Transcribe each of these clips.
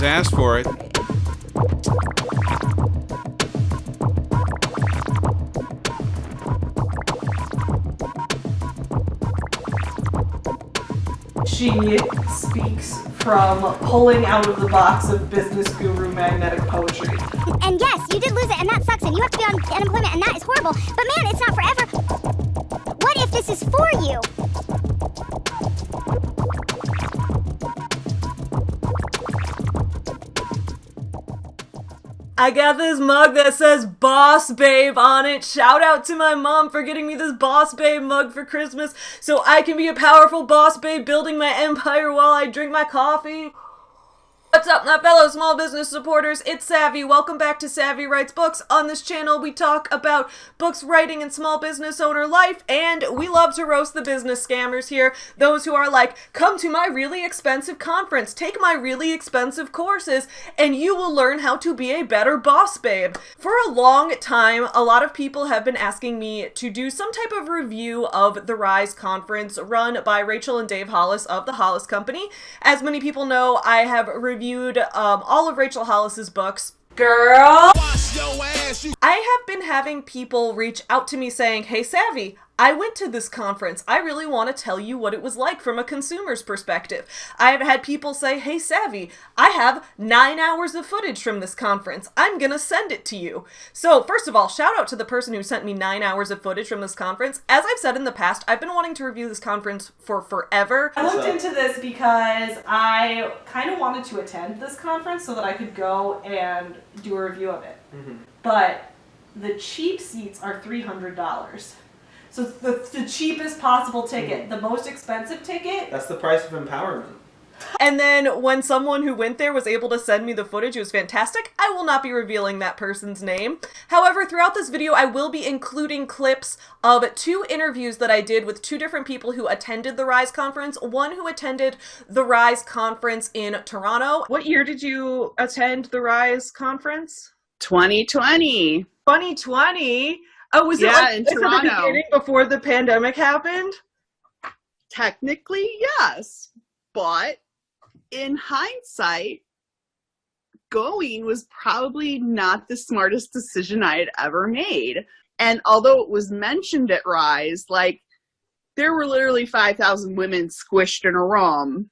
asked for it. She speaks from pulling out of the box of business guru magnetic poetry. And yes, you did lose it, and that sucks, and you have to be on unemployment, and that is horrible. But man, it's not forever. What if this is for you? I got this mug that says Boss Babe on it. Shout out to my mom for getting me this Boss Babe mug for Christmas so I can be a powerful boss babe building my empire while I drink my coffee. What's up, my fellow small business supporters? It's Savvy. Welcome back to Savvy Writes Books. On this channel, we talk about books, writing, and small business owner life, and we love to roast the business scammers here. Those who are like, come to my really expensive conference, take my really expensive courses, and you will learn how to be a better boss babe. For a long time, a lot of people have been asking me to do some type of review of the Rise conference run by Rachel and Dave Hollis of the Hollis Company. As many people know, I have reviewed all of Rachel Hollis's books. Girl! I have been having people reach out to me saying, hey Savvy, I went to this conference. I really want to tell you what it was like from a consumer's perspective. I've had people say, hey Savvy, I have 9 hours of footage from this conference. I'm gonna send it to you. So first of all, shout out to the person who sent me 9 hours of footage from this conference. As I've said in the past, I've been wanting to review this conference for forever. I looked into this because I kind of wanted to attend this conference so that I could go and do a review of it. But the cheap seats are $300. So it's the cheapest possible ticket. The most expensive ticket. That's the price of empowerment. And then when someone who went there was able to send me the footage, it was fantastic. I will not be revealing that person's name. However, throughout this video, I will be including clips of 2 interviews that I did with 2 different people who attended the Rise conference. One who attended the Rise conference in Toronto. What year did you attend the Rise conference? 2020. 2020? Oh, was it like in Toronto. At the beginning before the pandemic happened? Technically, yes. But in hindsight, going was probably not the smartest decision I had ever made. And although it was mentioned at Rise, like, there were literally 5,000 women squished in a room,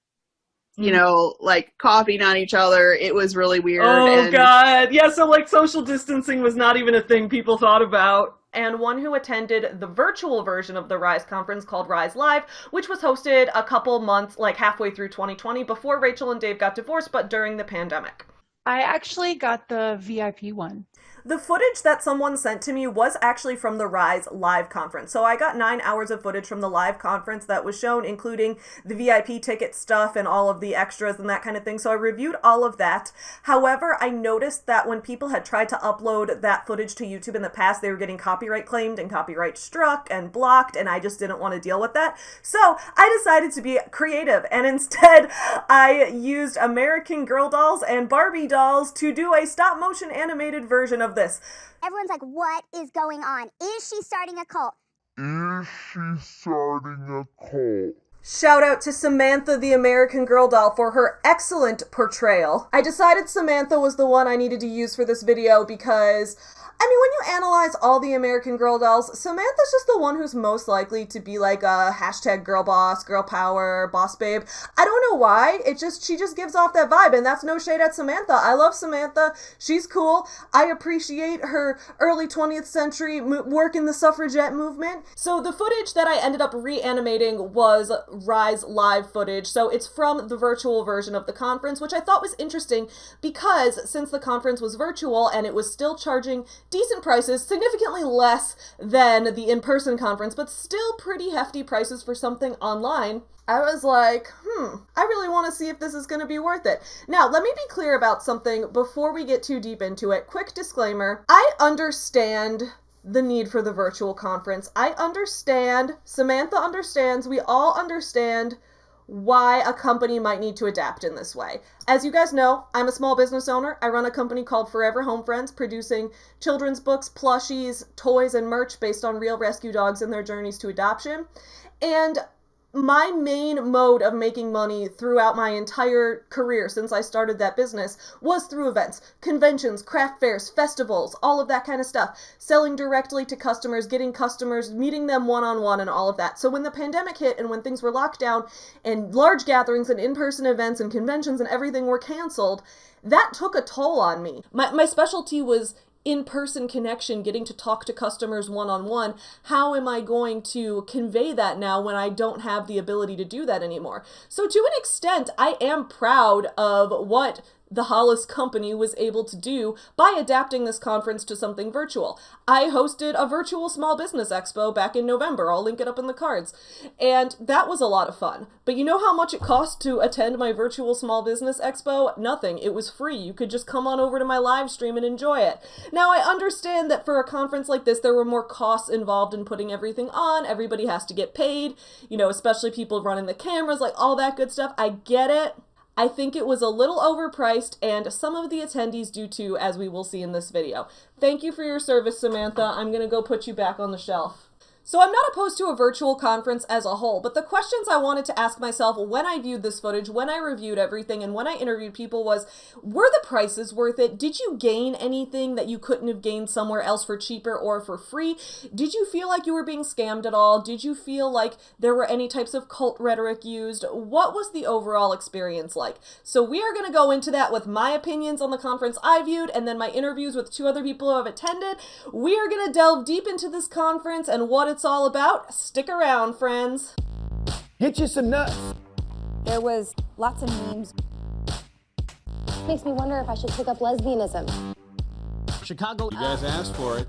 you know, like, coughing on each other. It was really weird. Oh, God. Yeah, so, like, social distancing was not even a thing people thought about. And one who attended the virtual version of the Rise conference called Rise Live, which was hosted a couple months, like halfway through 2020, before Rachel and Dave got divorced, but during the pandemic. I actually got the VIP one. The footage that someone sent to me was actually from the Rise Live conference. So I got 9 hours of footage from the live conference that was shown, including the VIP ticket stuff and all of the extras and that kind of thing. So I reviewed all of that. However, I noticed that when people had tried to upload that footage to YouTube in the past, they were getting copyright claimed and copyright struck and blocked, and I just didn't want to deal with that. So I decided to be creative, and instead I used American Girl dolls and Barbie dolls to do a stop motion animated version of this. Everyone's like, what is going on? Is she starting a cult? Shout out to Samantha the American Girl doll for her excellent portrayal. I decided Samantha was the one I needed to use for this video because, I mean, when you analyze all the American Girl dolls, Samantha's just the one who's most likely to be like a hashtag girl boss, girl power, boss babe. I don't know why. She just gives off that vibe, and that's no shade at Samantha. I love Samantha. She's cool. I appreciate her early 20th century work in the suffragette movement. So the footage that I ended up reanimating was Rise Live footage. So it's from the virtual version of the conference, which I thought was interesting because since the conference was virtual and it was still charging decent prices, significantly less than the in-person conference, but still pretty hefty prices for something online, I was like, I really want to see if this is going to be worth it. Now, let me be clear about something before we get too deep into it. Quick disclaimer, I understand the need for the virtual conference. I understand, Samantha understands, we all understand why a company might need to adapt in this way. As you guys know, I'm a small business owner. I run a company called Forever Home Friends, producing children's books, plushies, toys, and merch based on real rescue dogs and their journeys to adoption. And My main mode of making money throughout my entire career since I started that business was through events, conventions, craft fairs, festivals, all of that kind of stuff. Selling directly to customers, getting customers, meeting them one-on-one and all of that. So when the pandemic hit and when things were locked down and large gatherings and in-person events and conventions and everything were canceled, that took a toll on me. My specialty was in-person connection, getting to talk to customers one-on-one. How am I going to convey that now when I don't have the ability to do that anymore? So to an extent, I am proud of what the Hollis company was able to do by adapting this conference to something virtual. I hosted a virtual small business expo back in November. I'll link it up in the cards. And that was a lot of fun. But you know how much it cost to attend my virtual small business expo? Nothing. It was free. You could just come on over to my live stream and enjoy it. Now, I understand that for a conference like this, there were more costs involved in putting everything on. Everybody has to get paid, especially people running the cameras, like all that good stuff. I get it. I think it was a little overpriced, and some of the attendees do too, as we will see in this video. Thank you for your service, Samantha. I'm gonna go put you back on the shelf. So I'm not opposed to a virtual conference as a whole, but the questions I wanted to ask myself when I viewed this footage, when I reviewed everything, and when I interviewed people was, were the prices worth it? Did you gain anything that you couldn't have gained somewhere else for cheaper or for free? Did you feel like you were being scammed at all? Did you feel like there were any types of cult rhetoric used? What was the overall experience like? So we are going to go into that with my opinions on the conference I viewed, and then my interviews with 2 other people who have attended. We are going to delve deep into this conference and what it's all about. Stick around, friends. Get you some nuts. There was lots of memes. Makes me wonder if I should pick up lesbianism. Chicago. You guys asked for it.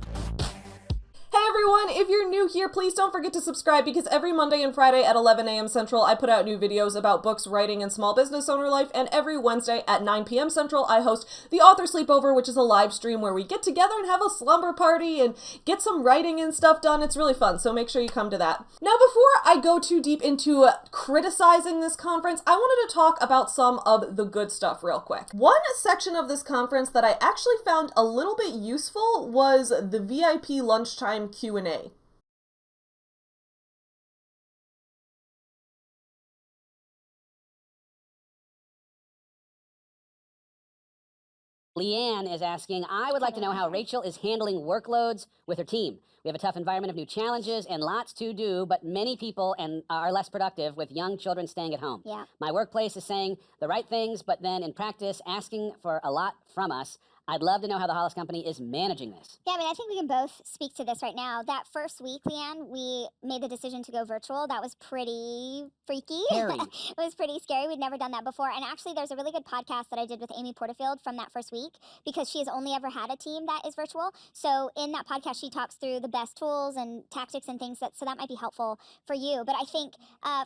Hey everyone, if you're new here, please don't forget to subscribe because every Monday and Friday at 11 a.m. Central, I put out new videos about books, writing, and small business owner life, and every Wednesday at 9 p.m. Central, I host the Author Sleepover, which is a live stream where we get together and have a slumber party and get some writing and stuff done. It's really fun, so make sure you come to that. Now, before I go too deep into criticizing this conference, I wanted to talk about some of the good stuff real quick. One section of this conference that I actually found a little bit useful was the VIP lunchtime Q&A. Leanne is asking, I would like to know how Rachel is handling workloads with her team. We have a tough environment of new challenges and lots to do, but many people are less productive with young children staying at home. Yeah. My workplace is saying the right things, but then in practice asking for a lot from us. I'd love to know how the Hollis Company is managing this. Yeah, I think we can both speak to this right now. That first week, Leanne, we made the decision to go virtual. That was pretty freaky. Scary. It was pretty scary. We'd never done that before. And actually, there's a really good podcast that I did with Amy Porterfield from that first week because she has only ever had a team that is virtual. So in that podcast, she talks through the best tools and tactics and things so that might be helpful for you. But I think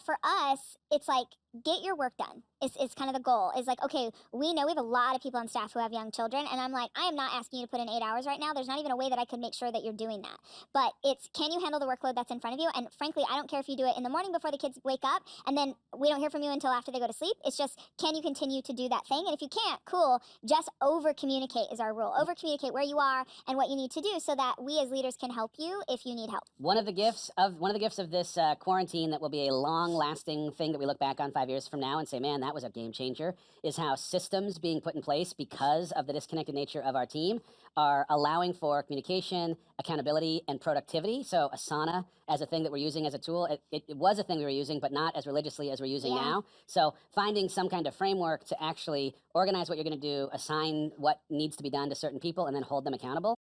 for us, it's like, get your work done is kind of the goal. Is like, okay, we know we have a lot of people on staff who have young children, and I'm like, I am not asking you to put in 8 hours right now. There's not even a way that I could make sure that you're doing that. But it's, can you handle the workload that's in front of you? And frankly, I don't care if you do it in the morning before the kids wake up, and then we don't hear from you until after they go to sleep. It's just, can you continue to do that thing? And if you can't, cool, just over-communicate is our rule. Over-communicate where you are and what you need to do so that we as leaders can help you if you need help. One of the gifts of this quarantine that will be a long-lasting thing that we look back on 5 years from now and say, man, that was a game changer, is how systems being put in place because of the disconnected nature of our team are allowing for communication, accountability, and productivity. So Asana as a thing that we're using as a tool, it was a thing we were using, but not as religiously as we're using now. So finding some kind of framework to actually organize what you're going to do, assign what needs to be done to certain people, and then hold them accountable.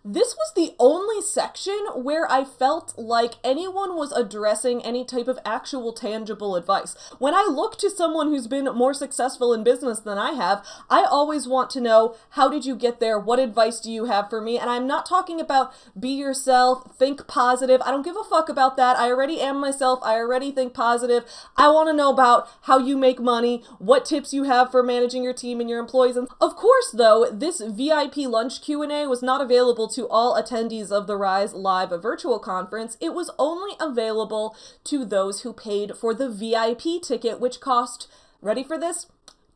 This was the only section where I felt like anyone was addressing any type of actual tangible advice. When I look to someone who's been more successful in business than I have, I always want to know, how did you get there? What advice do you have for me? And I'm not talking about be yourself, think positive. I don't give a fuck about that. I already am myself. I already think positive. I want to know about how you make money, what tips you have for managing your team and your employees. And of course, though, this VIP lunch Q&A was not available to all attendees of the Rise Live virtual conference. It was only available to those who paid for the VIP ticket, which cost, ready for this,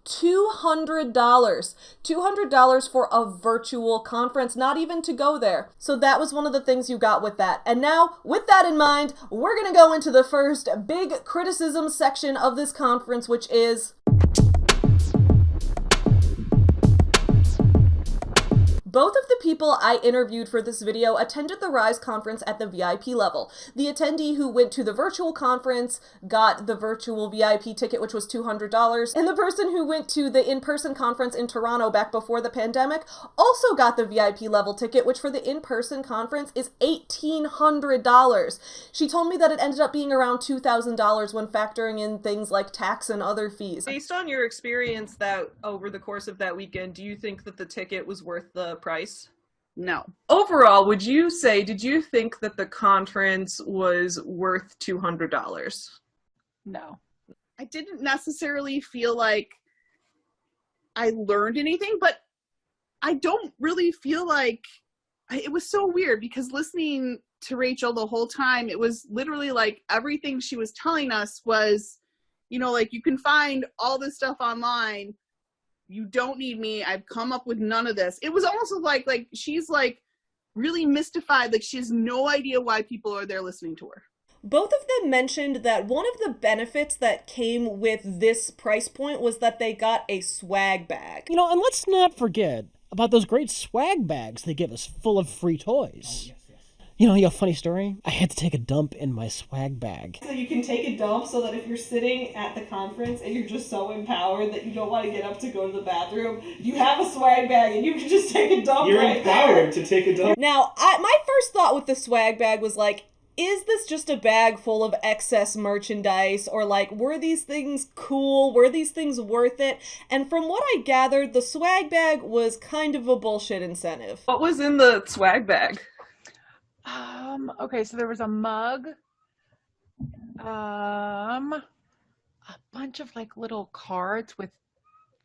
$200. $200 for a virtual conference, not even to go there. So that was one of the things you got with that. And now, with that in mind, we're going to go into the first big criticism section of this conference, which is both of the people I interviewed for this video attended the Rise conference at the VIP level. The attendee who went to the virtual conference got the virtual VIP ticket, which was $200, and the person who went to the in-person conference in Toronto back before the pandemic also got the VIP level ticket, which for the in-person conference is $1,800. She told me that it ended up being around $2,000 when factoring in things like tax and other fees. Based on your experience that over the course of that weekend, do you think that the ticket was worth the price? No. Overall, did you think that the conference was worth $200? No. I didn't necessarily feel like I learned anything, but I don't really feel like it was so weird because listening to Rachel the whole time, it was literally like everything she was telling us was, like you can find all this stuff online. You don't need me. I've come up with none of this. It was almost like she's like really mystified. Like she has no idea why people are there listening to her. Both of them mentioned that one of the benefits that came with this price point was that they got a swag bag. And let's not forget about those great swag bags they give us full of free toys. Oh, yes. Funny story? I had to take a dump in my swag bag. So you can take a dump so that if you're sitting at the conference and you're just so empowered that you don't want to get up to go to the bathroom, you have a swag bag and you can just take a dump. You're right empowered there. to take a dump. Now, my first thought with the swag bag was like, is this just a bag full of excess merchandise? Or like, were these things cool? Were these things worth it? And from what I gathered, the swag bag was kind of a bullshit incentive. What was in the swag bag? Okay, so there was a mug, a bunch of like little cards with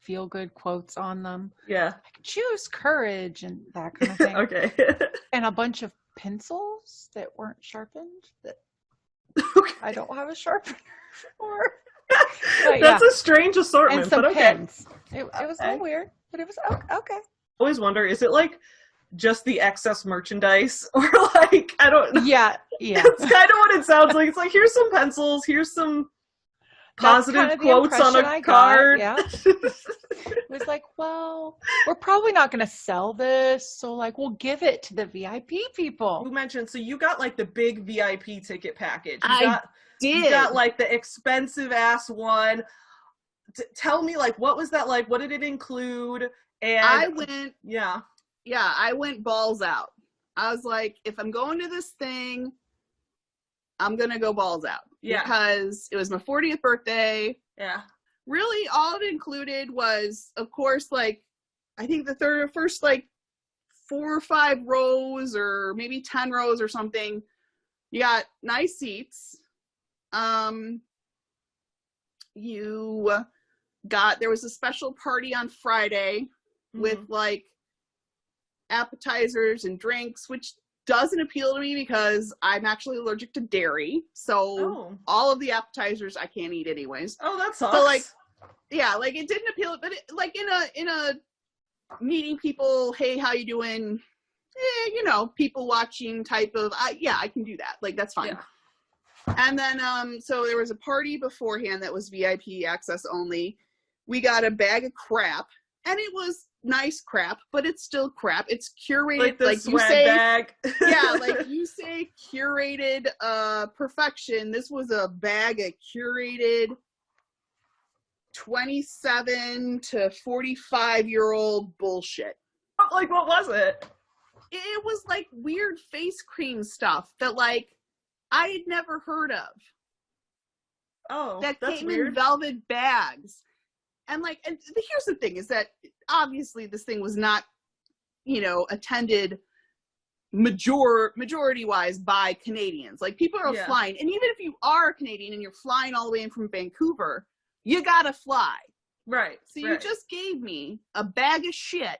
feel-good quotes on them. Yeah. I could choose courage and that kind of thing. Okay. And a bunch of pencils that weren't sharpened that I don't have a sharpener for. But, That's a strange assortment, and some but okay. pens. It was a little weird, but it was okay. I always wonder, is it like just the excess merchandise, or like, I don't know. Yeah. It's kind of what it sounds like. It's like, here's some pencils, here's some positive quotes on a card. Yeah. It was like, well, we're probably not going to sell this, so like we'll give it to the VIP people. You mentioned, so you got like the big VIP ticket package. You got like the expensive ass one. Tell me, like, what was that like? What did it include? And I went balls out. I was like, if I'm going to this thing, I'm going to go balls out. Yeah. Because it was my 40th birthday. Yeah. Really, all it included was, of course, like, I think the first, like, 4 or 5 rows or maybe 10 rows or something. You got nice seats. There was a special party on Friday with, like, appetizers and drinks, which doesn't appeal to me because I'm actually allergic to dairy. So all of the appetizers I can't eat anyways. Oh, that sucks. So like, yeah, like it didn't appeal, but like in a meeting people, hey, how you doing? People watching type of, I can do that. Like, that's fine. Yeah. And then, so there was a party beforehand that was VIP access only. We got a bag of crap, and it was nice crap, but it's still crap. It's curated, like you say, bag. Yeah, like you say, curated perfection. This was a bag of curated 27 to 45-year-old bullshit. Like, what was it? It was like weird face cream stuff that like I had never heard of. Oh, that that's came weird. in velvet bags. And like, and here's the thing is that obviously this thing was not, attended majority wise by Canadians. Like, people are flying. And even if you are a Canadian and you're flying all the way in from Vancouver, you gotta fly. Right. So you just gave me a bag of shit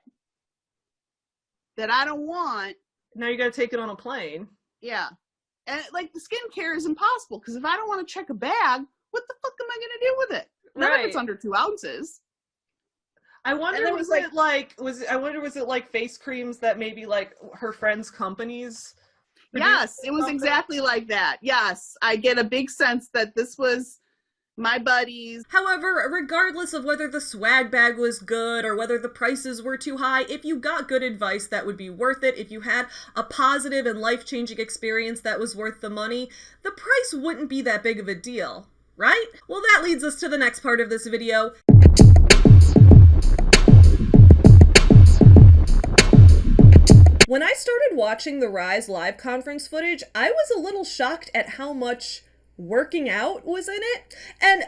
that I don't want. Now you gotta take it on a plane. Yeah. And like, the skincare is impossible because if I don't want to check a bag, what the fuck am I gonna do with it? None of it's under 2 ounces. I wonder, was it like face creams that maybe like her friends' companies? Yes, it was something? exactly like that. Yes, I get a big sense that this was my buddies. However, regardless of whether the swag bag was good or whether the prices were too high, if you got good advice, that would be worth it. If you had a positive and life-changing experience that was worth the money, the price wouldn't be that big of a deal, right? Well, that leads us to the next part of this video. When I started watching the Rise live conference footage, I was a little shocked at how much working out was in it. And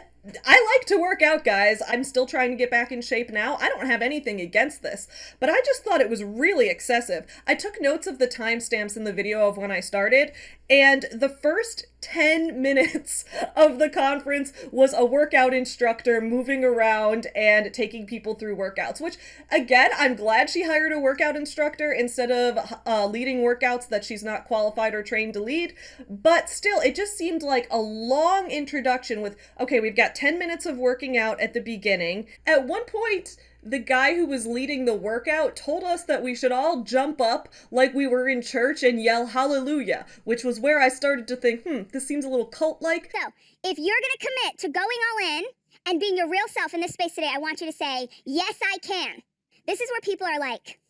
I like to work out, guys. I'm still trying to get back in shape now. I don't have anything against this, but I just thought it was really excessive. I took notes of the timestamps in the video of when I started, and the first 10 minutes of the conference was a workout instructor moving around and taking people through workouts, which, again, I'm glad she hired a workout instructor instead of leading workouts that she's not qualified or trained to lead. But still, it just seemed like a long introduction with, okay, we've got 10 minutes of working out at the beginning. At one point, the guy who was leading the workout told us that we should all jump up like we were in church and yell hallelujah, which was where I started to think, this seems a little cult-like. So, if you're going to commit to going all in and being your real self in this space today, I want you to say, yes, I can. This is where people are like,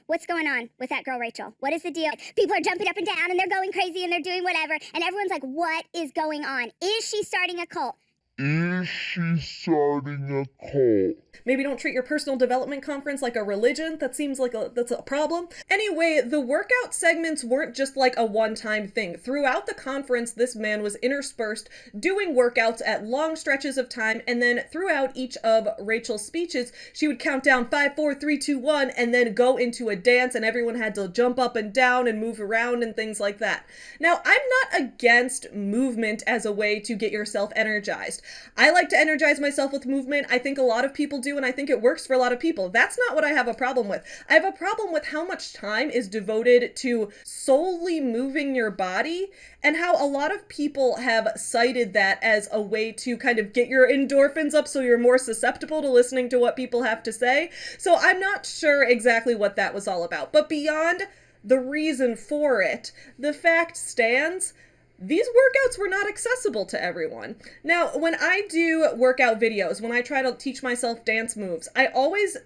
what's going on with that girl, Rachel? What is the deal? People are jumping up and down and they're going crazy and they're doing whatever. And everyone's like, what is going on? Is she starting a cult? Is she starting a cult? Maybe don't treat your personal development conference like a religion. That seems like that's a problem. Anyway, the workout segments weren't just like a one-time thing. Throughout the conference, this man was interspersed doing workouts at long stretches of time, and then throughout each of Rachel's speeches, she would count down 5, 4, 3, 2, 1, and then go into a dance, and everyone had to jump up and down and move around and things like that. Now, I'm not against movement as a way to get yourself energized. I like to energize myself with movement. I think a lot of people do, and I think it works for a lot of people. That's not what I have a problem with. I have a problem with how much time is devoted to solely moving your body, and how a lot of people have cited that as a way to kind of get your endorphins up so you're more susceptible to listening to what people have to say. So I'm not sure exactly what that was all about. But beyond the reason for it, the fact stands, these workouts were not accessible to everyone. Now, when I do workout videos, when I try to teach myself dance moves, I always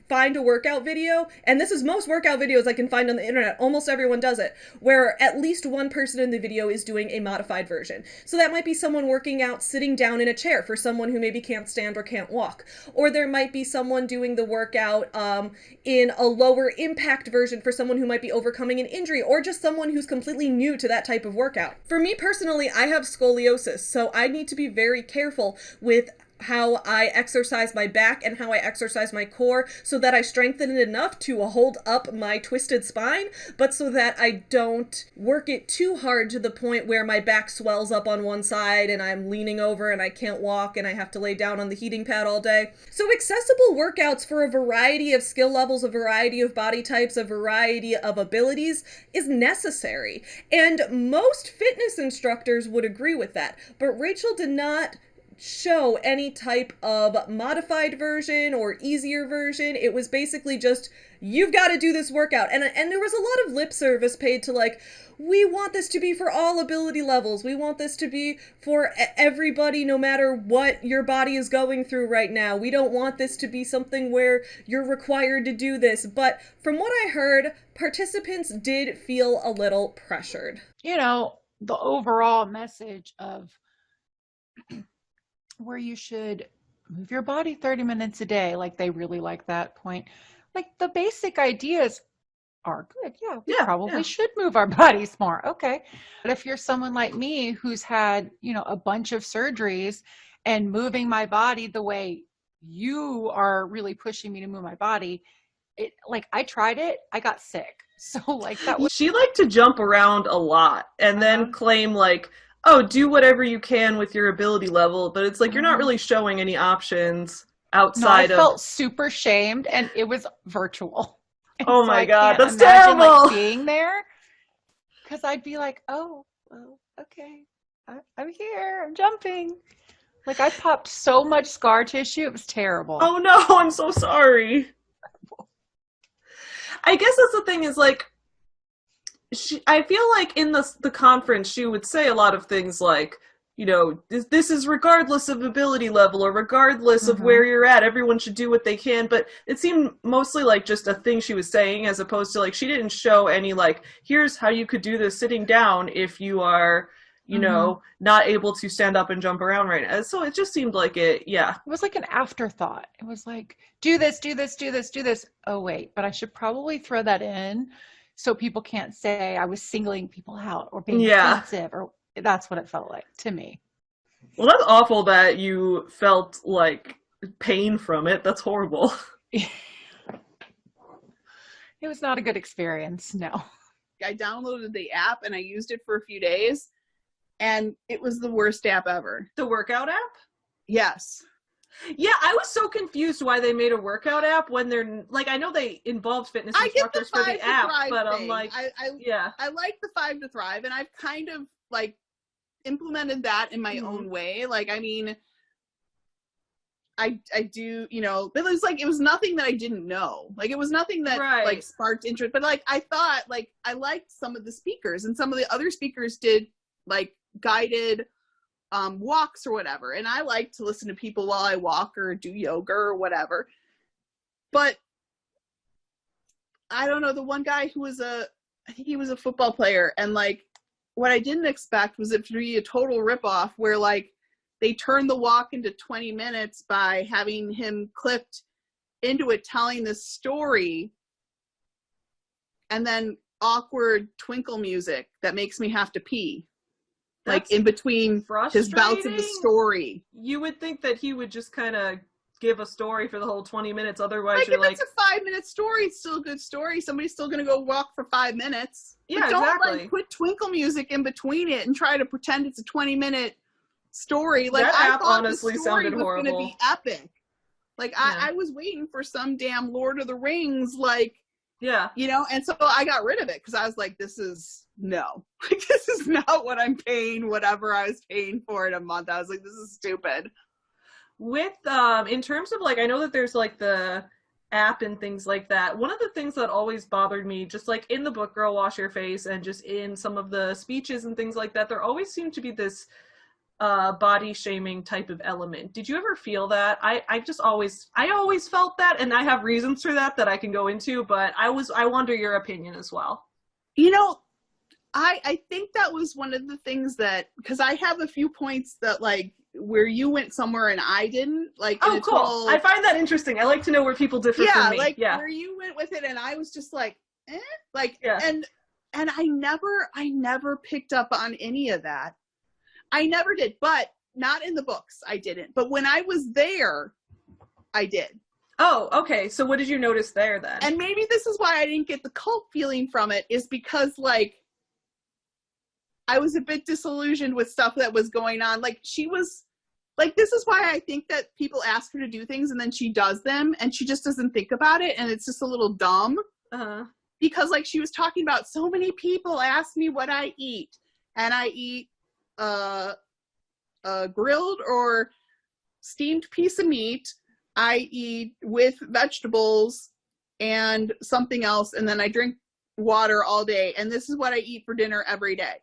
find a workout video, and this is most workout videos I can find on the internet, almost everyone does it, where at least one person in the video is doing a modified version. So that might be someone working out sitting down in a chair for someone who maybe can't stand or can't walk. Or there might be someone doing the workout in a lower impact version for someone who might be overcoming an injury, or just someone who's completely new to that type of workout. For me personally, I have scoliosis, so I need to be very careful with how I exercise my back and how I exercise my core so that I strengthen it enough to hold up my twisted spine, but so that I don't work it too hard to the point where my back swells up on one side and I'm leaning over and I can't walk and I have to lay down on the heating pad all day. So accessible workouts for a variety of skill levels, a variety of body types, a variety of abilities is necessary. And most fitness instructors would agree with that, but Rachel did not show any type of modified version or easier version. It was basically just, you've got to do this workout. And there was a lot of lip service paid to like, we want this to be for all ability levels. We want this to be for everybody, no matter what your body is going through right now. We don't want this to be something where you're required to do this. But from what I heard, participants did feel a little pressured. You know, the overall message of where you should move your body 30 minutes a day, like they really like that point. Like the basic ideas are good. Yeah, we probably should move our bodies more. Okay. But if you're someone like me who's had, you know, a bunch of surgeries and moving my body the way you are really pushing me to move my body, it like I tried it, I got sick. So like that was. She liked to jump around a lot and then claim like, oh, do whatever you can with your ability level, but it's like you're not really showing any options outside I felt super shamed, and it was virtual. And oh so my I God, can't that's imagine, terrible! Like, being there, because I'd be like, oh, well, okay, I'm here, I'm jumping. Like, I popped so much scar tissue. It was terrible. Oh no, I'm so sorry. I guess that's the thing is, like, I feel like in the conference she would say a lot of things like, you know, this is regardless of ability level or regardless of where you're at, everyone should do what they can, but it seemed mostly like just a thing she was saying as opposed to, like, she didn't show any, like, here's how you could do this sitting down if you are, you know, not able to stand up and jump around right now. So it just seemed like it was like an afterthought. It was like, do this, do this, do this, do this. Oh, wait, but I should probably throw that in so people can't say I was singling people out or being defensive, or that's what it felt like to me. Well, that's awful that you felt like pain from it. That's horrible. It was not a good experience, no. I downloaded the app and I used it for a few days, and it was the worst app ever. The workout app? Yes. Yeah, I was so confused why they made a workout app when they're, like, I know they involved fitness instructors for the app, but I'm like, I like the 5 to Thrive, and I've kind of, like, implemented that in my own way. Like, I mean, I do, you know, but it was nothing that I didn't know. Like, it was nothing that like sparked interest, but like I thought, like, I liked some of the speakers, and some of the other speakers did like guided walks or whatever, and I like to listen to people while I walk or do yoga or whatever. But I don't know, the one guy who was I think he was a football player, and like what I didn't expect was it to be a total ripoff where like they turned the walk into 20 minutes by having him clipped into it telling this story, and then awkward twinkle music that makes me have to pee. Like, in between his bouts of the story. You would think that he would just kind of give a story for the whole 20 minutes. Otherwise, like, you're if like, it's a 5-minute story, it's still a good story. Somebody's still going to go walk for 5 minutes. Yeah, but don't, exactly. like, put twinkle music in between it and try to pretend it's a 20-minute story. Like, that I app thought honestly the story sounded was horrible. going to be epic. Like, I was waiting for some damn Lord of the Rings, like, you know, and so I got rid of it because I was like, this is not what I'm paying, whatever I was paying for in a month. I was like, this is stupid. With, in terms of, like, I know that there's, like, the app and things like that. One of the things that always bothered me, just, like, in the book Girl Wash Your Face and just in some of the speeches and things like that, there always seemed to be this body shaming type of element. Did you ever feel that? I always felt that, and I have reasons for that I can go into, but I wonder your opinion as well. You know, I think that was one of the things that, because I have a few points that, like, where you went somewhere and I didn't, like, oh, cool. I find that interesting. I like to know where people differ from me. Like, where you went with it and I was just like, like, and I never picked up on any of that. I never did, but not in the books. I didn't. But when I was there, I did. Oh, okay. So what did you notice there then? And maybe this is why I didn't get the cult feeling from it, is because, like, I was a bit disillusioned with stuff that was going on. Like, she was, like, this is why I think that people ask her to do things and then she does them and she just doesn't think about it, and it's just a little dumb. Because, like, she was talking about, so many people ask me what I eat, and I eat a grilled or steamed piece of meat. I eat with vegetables and something else, and then I drink water all day, and this is what I eat for dinner every day.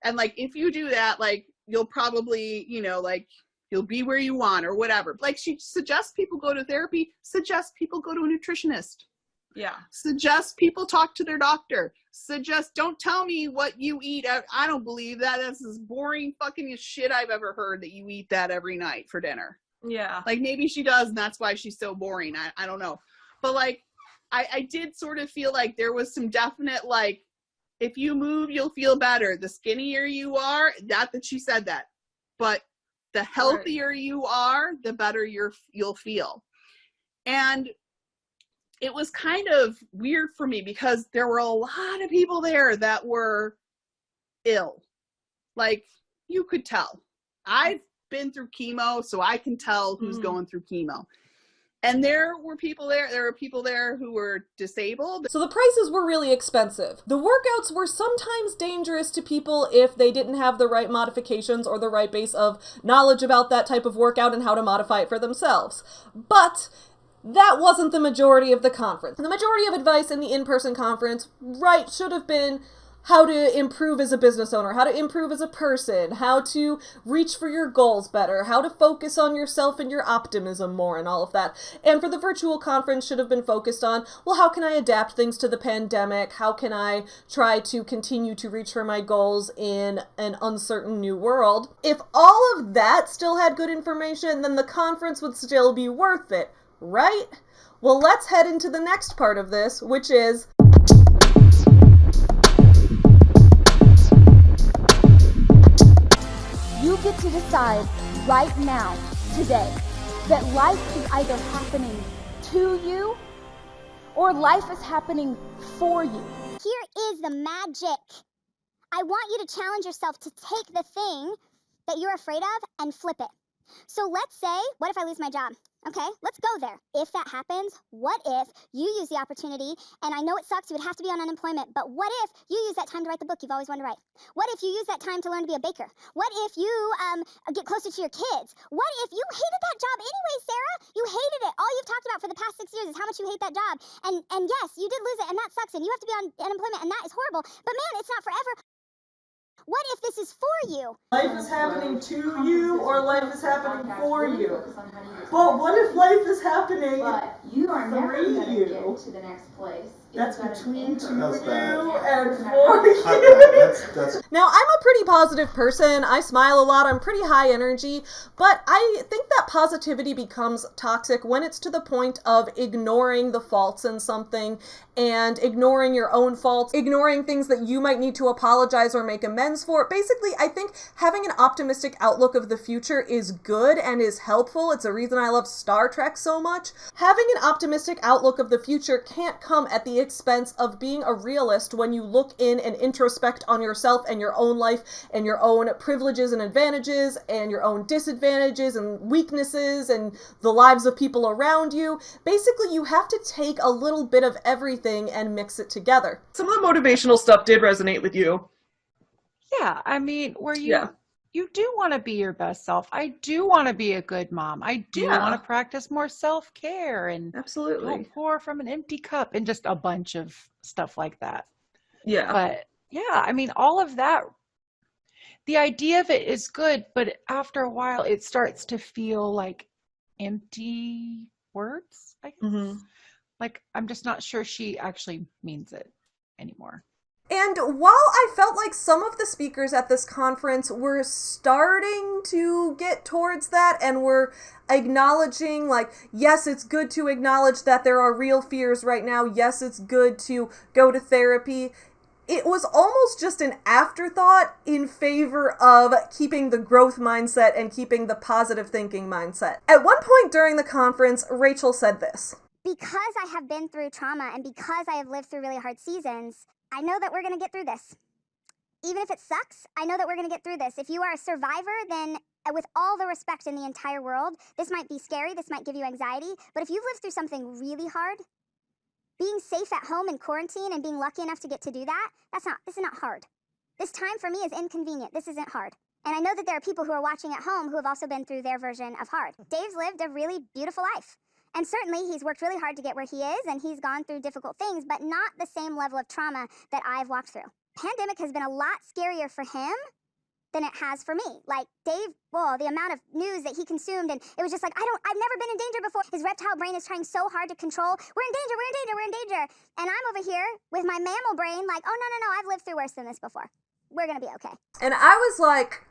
And, like, if you do that, like, you'll probably, you know, like, you'll be where you want or whatever. Like, she suggests people go to therapy, suggests people go to a nutritionist. Yeah. Suggest people talk to their doctor. Don't tell me what you eat. I don't believe that. That's as boring fucking shit I've ever heard, that you eat that every night for dinner. Yeah. Like, maybe she does, and that's why she's so boring. I don't know. But, like, I did sort of feel like there was some definite, like, if you move, you'll feel better. The skinnier you are, not that she said that, but the healthier you are, the better you'll feel. And it was kind of weird for me because there were a lot of people there that were ill. Like, you could tell. I've been through chemo, so I can tell who's going through chemo. And there were people there who were disabled. So the prices were really expensive. The workouts were sometimes dangerous to people if they didn't have the right modifications or the right base of knowledge about that type of workout and how to modify it for themselves. But that wasn't the majority of the conference. The majority of advice in the in-person conference, should have been how to improve as a business owner, how to improve as a person, how to reach for your goals better, how to focus on yourself and your optimism more and all of that. And for the virtual conference should have been focused on, well, how can I adapt things to the pandemic? How can I try to continue to reach for my goals in an uncertain new world? If all of that still had good information, then the conference would still be worth it, right? Well, let's head into the next part of this, which is You get to decide right now, today, that life is either happening to you or life is happening for you. Here is the magic. I want you to challenge yourself to take the thing that you're afraid of and flip it. So let's say, what if I lose my job? Okay, let's go there. If that happens, what if you use the opportunity, and I know it sucks, you would have to be on unemployment, but what if you use that time to write the book you've always wanted to write? What if you use that time to learn to be a baker? What if you get closer to your kids? What if you hated that job anyway, Sarah? You hated it. All you've talked about for the past 6 years is how much you hate that job. And yes, you did lose it, and that sucks, and you have to be on unemployment, and that is horrible. But man, it's not forever. What if this is for you? life is happening to you or life is happening for you. But what if life is happening you are never through going to you? get to the next place. That's It's between gonna you enter. and for you. Now, I'm a pretty positive person. I smile a lot. I'm pretty high energy. But I think that positivity becomes toxic when it's to the point of ignoring the faults in something and ignoring your own faults, ignoring things that you might need to apologize or make amends for. Basically, I think having an optimistic outlook of the future is good and is helpful. It's a reason I love Star Trek so much. Having an optimistic outlook of the future can't come at the expense of being a realist when you look in and introspect on yourself and your own life and your own privileges and advantages and your own disadvantages and weaknesses and the lives of people around you. Basically, you have to take a little bit of everything and mix it together. Some of the motivational stuff did resonate with you. Yeah, I mean, where you do want to be your best self. I do want to be a good mom. I do want to practice more self-care and absolutely don't pour from an empty cup and just a bunch of stuff like that. Yeah. But yeah, I mean, all of that, the idea of it is good, but after a while it starts to feel like empty words, I guess. Mm-hmm. Like, I'm just not sure she actually means it anymore. And while I felt like some of the speakers at this conference were starting to get towards that and were acknowledging, like, yes, it's good to acknowledge that there are real fears right now. Yes, it's good to go to therapy. It was almost just an afterthought in favor of keeping the growth mindset and keeping the positive thinking mindset. At one point during the conference, Rachel said this. Because I have been through trauma and because I have lived through really hard seasons, I know that we're going to get through this. Even if it sucks, I know that we're going to get through this. If you are a survivor, then with all the respect in the entire world, this might be scary, this might give you anxiety, but if you've lived through something really hard, being safe at home in quarantine and being lucky enough to get to do that, this is not hard. This time for me is inconvenient. This isn't hard. And I know that there are people who are watching at home who have also been through their version of hard. Dave's lived a really beautiful life. And certainly he's worked really hard to get where he is, and he's gone through difficult things, but not the same level of trauma that I've walked through. Pandemic has been a lot scarier for him than it has for me. Like, Dave, the amount of news that he consumed, and it was just like, I've never been in danger before. His reptile brain is trying so hard to control, we're in danger, we're in danger, we're in danger. And I'm over here with my mammal brain like, oh, no, I've lived through worse than this before. We're gonna be okay. And I was like,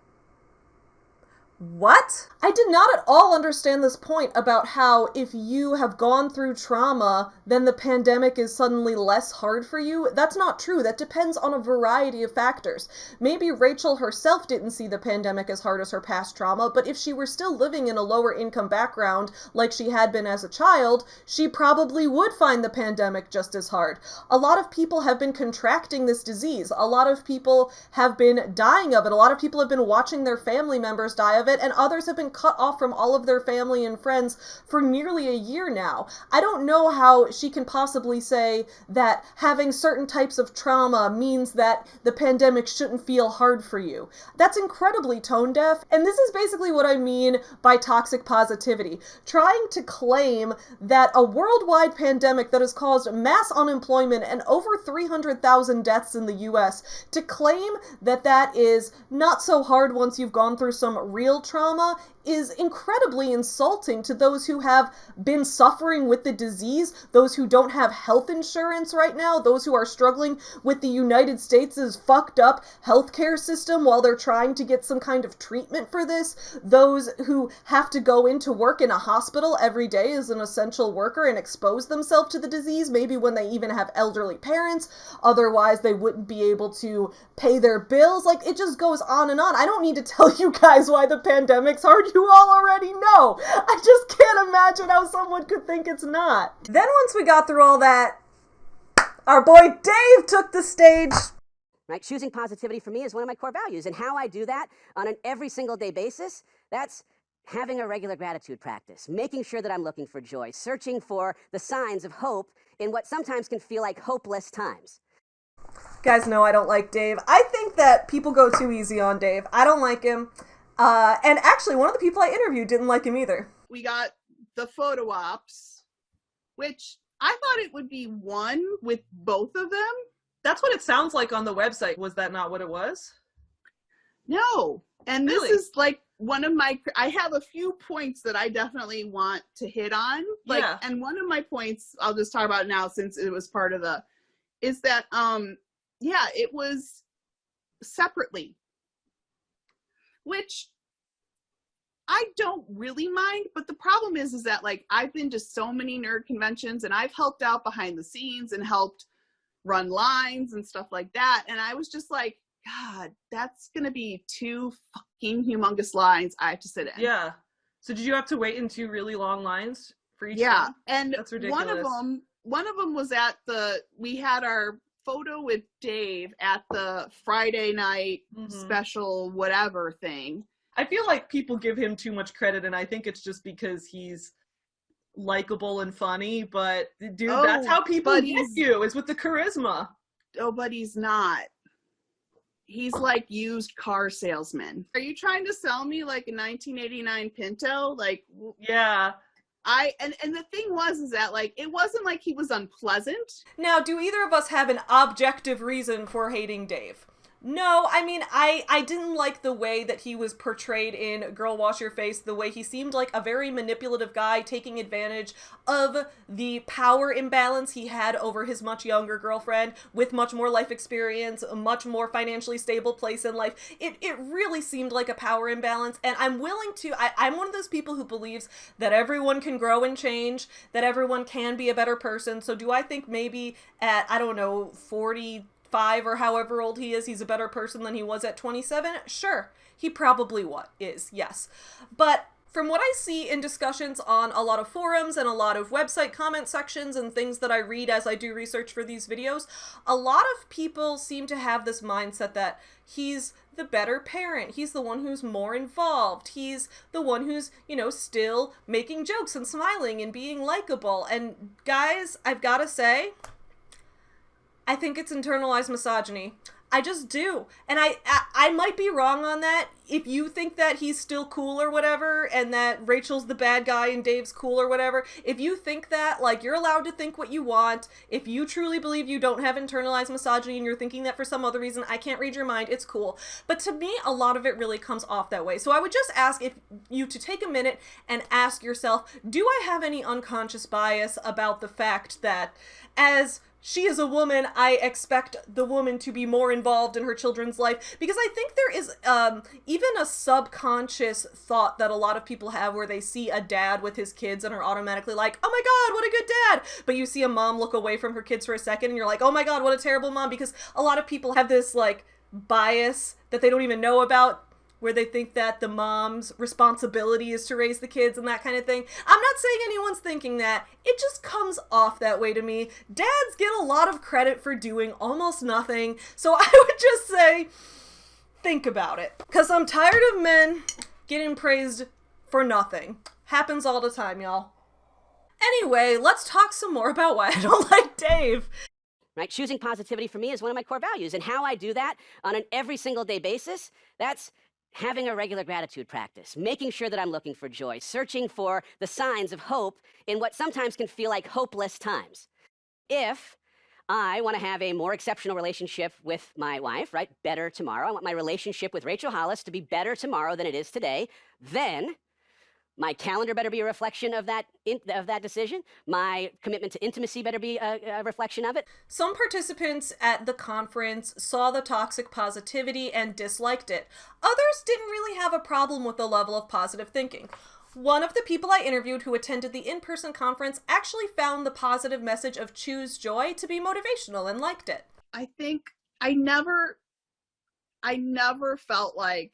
what? I did not at all understand this point about how if you have gone through trauma, then the pandemic is suddenly less hard for you. That's not true. That depends on a variety of factors. Maybe Rachel herself didn't see the pandemic as hard as her past trauma, but if she were still living in a lower income background like she had been as a child, she probably would find the pandemic just as hard. A lot of people have been contracting this disease. A lot of people have been dying of it. A lot of people have been watching their family members die of it it, and others have been cut off from all of their family and friends for nearly a year now. I don't know how she can possibly say that having certain types of trauma means that the pandemic shouldn't feel hard for you. That's incredibly tone deaf, and this is basically what I mean by toxic positivity. Trying to claim that a worldwide pandemic that has caused mass unemployment and over 300,000 deaths in the US, to claim that that is not so hard once you've gone through some real trauma, is incredibly insulting to those who have been suffering with the disease, those who don't have health insurance right now, those who are struggling with the United States' fucked up healthcare system while they're trying to get some kind of treatment for this, those who have to go into work in a hospital every day as an essential worker and expose themselves to the disease, maybe when they even have elderly parents, otherwise they wouldn't be able to pay their bills. Like, it just goes on and on. I don't need to tell you guys why the pandemic's hard. You all already know. I just can't imagine how someone could think it's not. Then once we got through all that, our boy Dave took the stage. Right? Choosing positivity for me is one of my core values, and how I do that on an every single day basis, that's having a regular gratitude practice, making sure that I'm looking for joy, searching for the signs of hope in what sometimes can feel like hopeless times. Guys know I don't like Dave. I think that people go too easy on Dave. I don't like him. And actually, one of the people I interviewed didn't like him either. We got the photo ops, which I thought it would be one with both of them. That's what it sounds like on the website. Was that not what it was? No. And this Really? is like one of my, I have a few points that I definitely want to hit on. Like, Yeah. And one of my points, I'll just talk about now since it was part of the, is that, yeah, it was separately, which I don't really mind, but the problem is that, like, I've been to so many nerd conventions and I've helped out behind the scenes and helped run lines and stuff like that. And I was just like, God, that's going to be 2 fucking humongous lines I have to sit in. Yeah. So did you have to wait in 2 really long lines for each Yeah. one? And That's ridiculous. one of them was at we had our photo with Dave at the Friday night special whatever thing. I feel like people give him too much credit, and I think it's just because he's likable and funny, but dude, that's how people get you, is with the charisma. Oh, but he's not. He's like used car salesman. Are you trying to sell me like a 1989 Pinto? Like, yeah. And the thing is that, like, it wasn't like he was unpleasant. Now, do either of us have an objective reason for hating Dave? No, I mean, I didn't like the way that he was portrayed in Girl Wash Your Face, the way he seemed like a very manipulative guy taking advantage of the power imbalance he had over his much younger girlfriend with much more life experience, a much more financially stable place in life. It really seemed like a power imbalance, and I'm willing to, I'm one of those people who believes that everyone can grow and change, that everyone can be a better person. So do I think maybe at, I don't know, 45 or however old he is, he's a better person than he was at 27? Sure, he probably is, yes. But from what I see in discussions on a lot of forums and a lot of website comment sections and things that I read as I do research for these videos, a lot of people seem to have this mindset that he's the better parent. He's the one who's more involved. He's the one who's, you know, still making jokes and smiling and being likable. And guys, I've got to say, I think it's internalized misogyny. I just do. And I might be wrong on that. If you think that he's still cool or whatever, and that Rachel's the bad guy and Dave's cool or whatever, if you think that, like, you're allowed to think what you want. If you truly believe you don't have internalized misogyny and you're thinking that for some other reason, I can't read your mind, it's cool. But to me, a lot of it really comes off that way. So I would just ask you to take a minute and ask yourself, do I have any unconscious bias about the fact that as she is a woman, I expect the woman to be more involved in her children's life? Because I think there is even a subconscious thought that a lot of people have where they see a dad with his kids and are automatically like, oh my God, what a good dad. But you see a mom look away from her kids for a second and you're like, oh my God, what a terrible mom. Because a lot of people have this like bias that they don't even know about, where they think that the mom's responsibility is to raise the kids and that kind of thing. I'm not saying anyone's thinking that. It just comes off that way to me. Dads get a lot of credit for doing almost nothing. So I would just say, think about it. Because I'm tired of men getting praised for nothing. Happens all the time, y'all. Anyway, let's talk some more about why I don't like Dave. Right? Choosing positivity for me is one of my core values. And how I do that on an every single day basis, that's having a regular gratitude practice, making sure that I'm looking for joy, searching for the signs of hope in what sometimes can feel like hopeless times. If I want to have a more exceptional relationship with my wife, right? Better tomorrow. I want my relationship with Rachel Hollis to be better tomorrow than it is today. Then my calendar better be a reflection of that decision. My commitment to intimacy better be a reflection of it. Some participants at the conference saw the toxic positivity and disliked it. Others didn't really have a problem with the level of positive thinking. One of the people I interviewed who attended the in-person conference actually found the positive message of Choose Joy to be motivational and liked it. I think I never felt like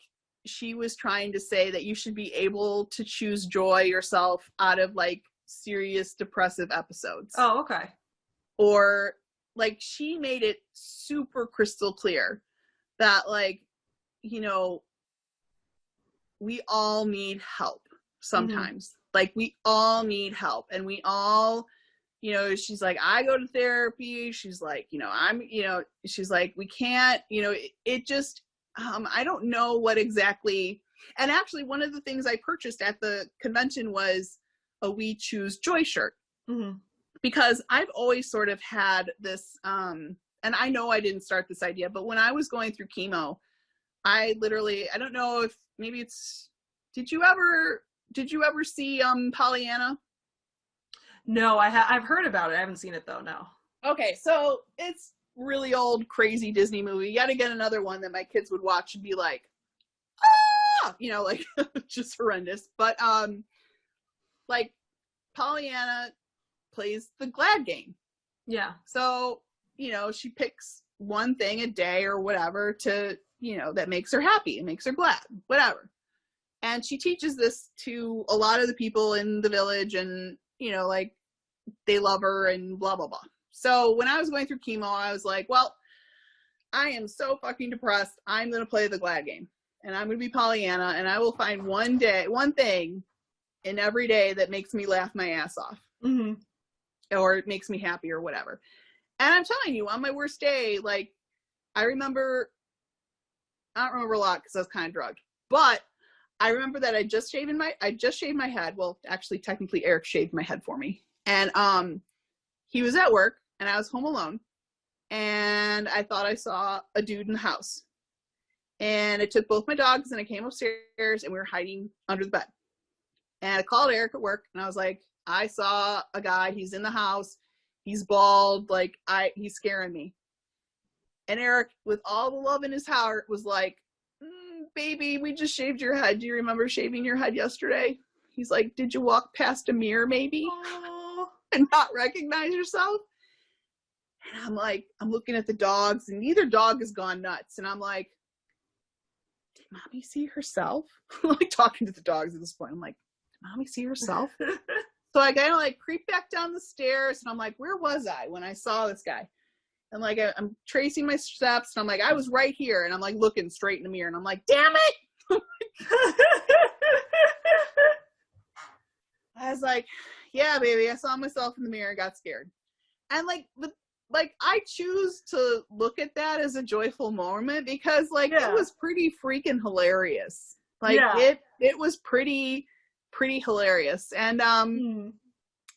she was trying to say that you should be able to choose joy yourself out of like serious depressive episodes. Oh, okay. Or like she made it super crystal clear that like, you know, we all need help sometimes. Mm-hmm. Like we all need help, and we all, you know, she's like, I go to therapy. She's like, you know, she's like, we can't, you know, it just, I don't know what exactly. And actually one of the things I purchased at the convention was a We Choose Joy shirt. Mm-hmm. Because I've always sort of had this, and I know I didn't start this idea, but when I was going through chemo, I don't know if maybe it's, did you ever see Pollyanna? No, I've heard about it. I haven't seen it though, no. Okay, so it's really old, crazy Disney movie. You gotta get another one that my kids would watch and be like, ah, you know, like just horrendous. But like Pollyanna plays the glad game. Yeah. So, you know, she picks one thing a day or whatever to, you know, that makes her happy and makes her glad, whatever. And she teaches this to a lot of the people in the village, and, you know, like they love her and blah, blah, blah. So when I was going through chemo, I was like, well, I am so fucking depressed. I'm going to play the glad game, and I'm going to be Pollyanna, and I will find one thing in every day that makes me laugh my ass off. Mm-hmm. Or it makes me happy or whatever. And I'm telling you, on my worst day, like I don't remember a lot because I was kind of drugged, but I remember that I just shaved my head. Well, actually, technically Eric shaved my head for me. And he was at work and I was home alone, and I thought I saw a dude in the house. And I took both my dogs and I came upstairs, and we were hiding under the bed. And I called Eric at work and I was like, I saw a guy, he's in the house, he's bald, like he's scaring me. And Eric, with all the love in his heart, was like, baby, we just shaved your head. Do you remember shaving your head yesterday? He's like, did you walk past a mirror maybe and not recognize yourself? And I'm like, I'm looking at the dogs, and neither dog has gone nuts. And I'm like, did mommy see herself? I'm like talking to the dogs at this point. I'm like, did mommy see herself? So I kind of like creep back down the stairs, and I'm like, where was I when I saw this guy? And like, I'm tracing my steps, and I'm like, I was right here. And I'm like looking straight in the mirror, and I'm like, damn it. I was like, yeah, baby, I saw myself in the mirror and got scared. And like, I choose to look at that as a joyful moment because like, it was pretty freaking hilarious. Like it was pretty hilarious. And,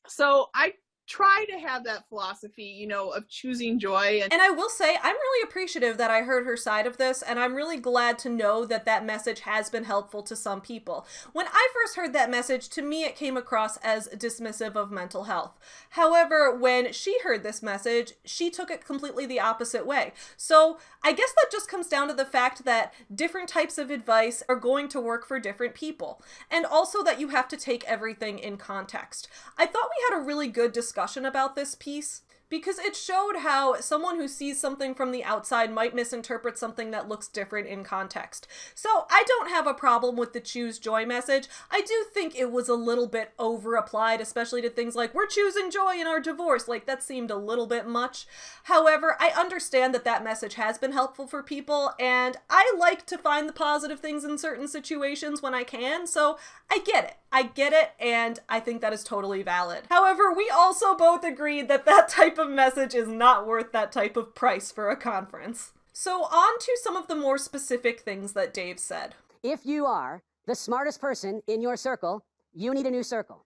so I try to have that philosophy, you know, of choosing joy. And I will say, I'm really appreciative that I heard her side of this, and I'm really glad to know that that message has been helpful to some people. When I first heard that message, to me it came across as dismissive of mental health. However, when she heard this message, she took it completely the opposite way. So I guess that just comes down to the fact that different types of advice are going to work for different people, and also that you have to take everything in context. I thought we had a really good discussion about this piece, because it showed how someone who sees something from the outside might misinterpret something that looks different in context. So I don't have a problem with the choose joy message. I do think it was a little bit over-applied, especially to things like, we're choosing joy in our divorce. Like, that seemed a little bit much. However, I understand that that message has been helpful for people, and I like to find the positive things in certain situations when I can, so I get it. I get it, and I think that is totally valid. However, we also both agreed that that type of message is not worth that type of price for a conference. So on to some of the more specific things that Dave said. If you are the smartest person in your circle, you need a new circle.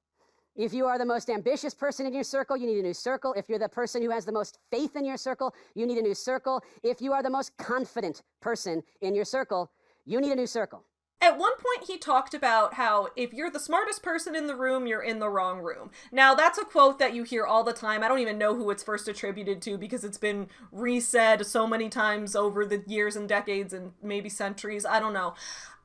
If you are the most ambitious person in your circle, you need a new circle. If you're the person who has the most faith in your circle, you need a new circle. If you are the most confident person in your circle, you need a new circle. At one point, he talked about how if you're the smartest person in the room, you're in the wrong room. Now, that's a quote that you hear all the time. I don't even know who it's first attributed to because it's been resaid so many times over the years and decades and maybe centuries. I don't know.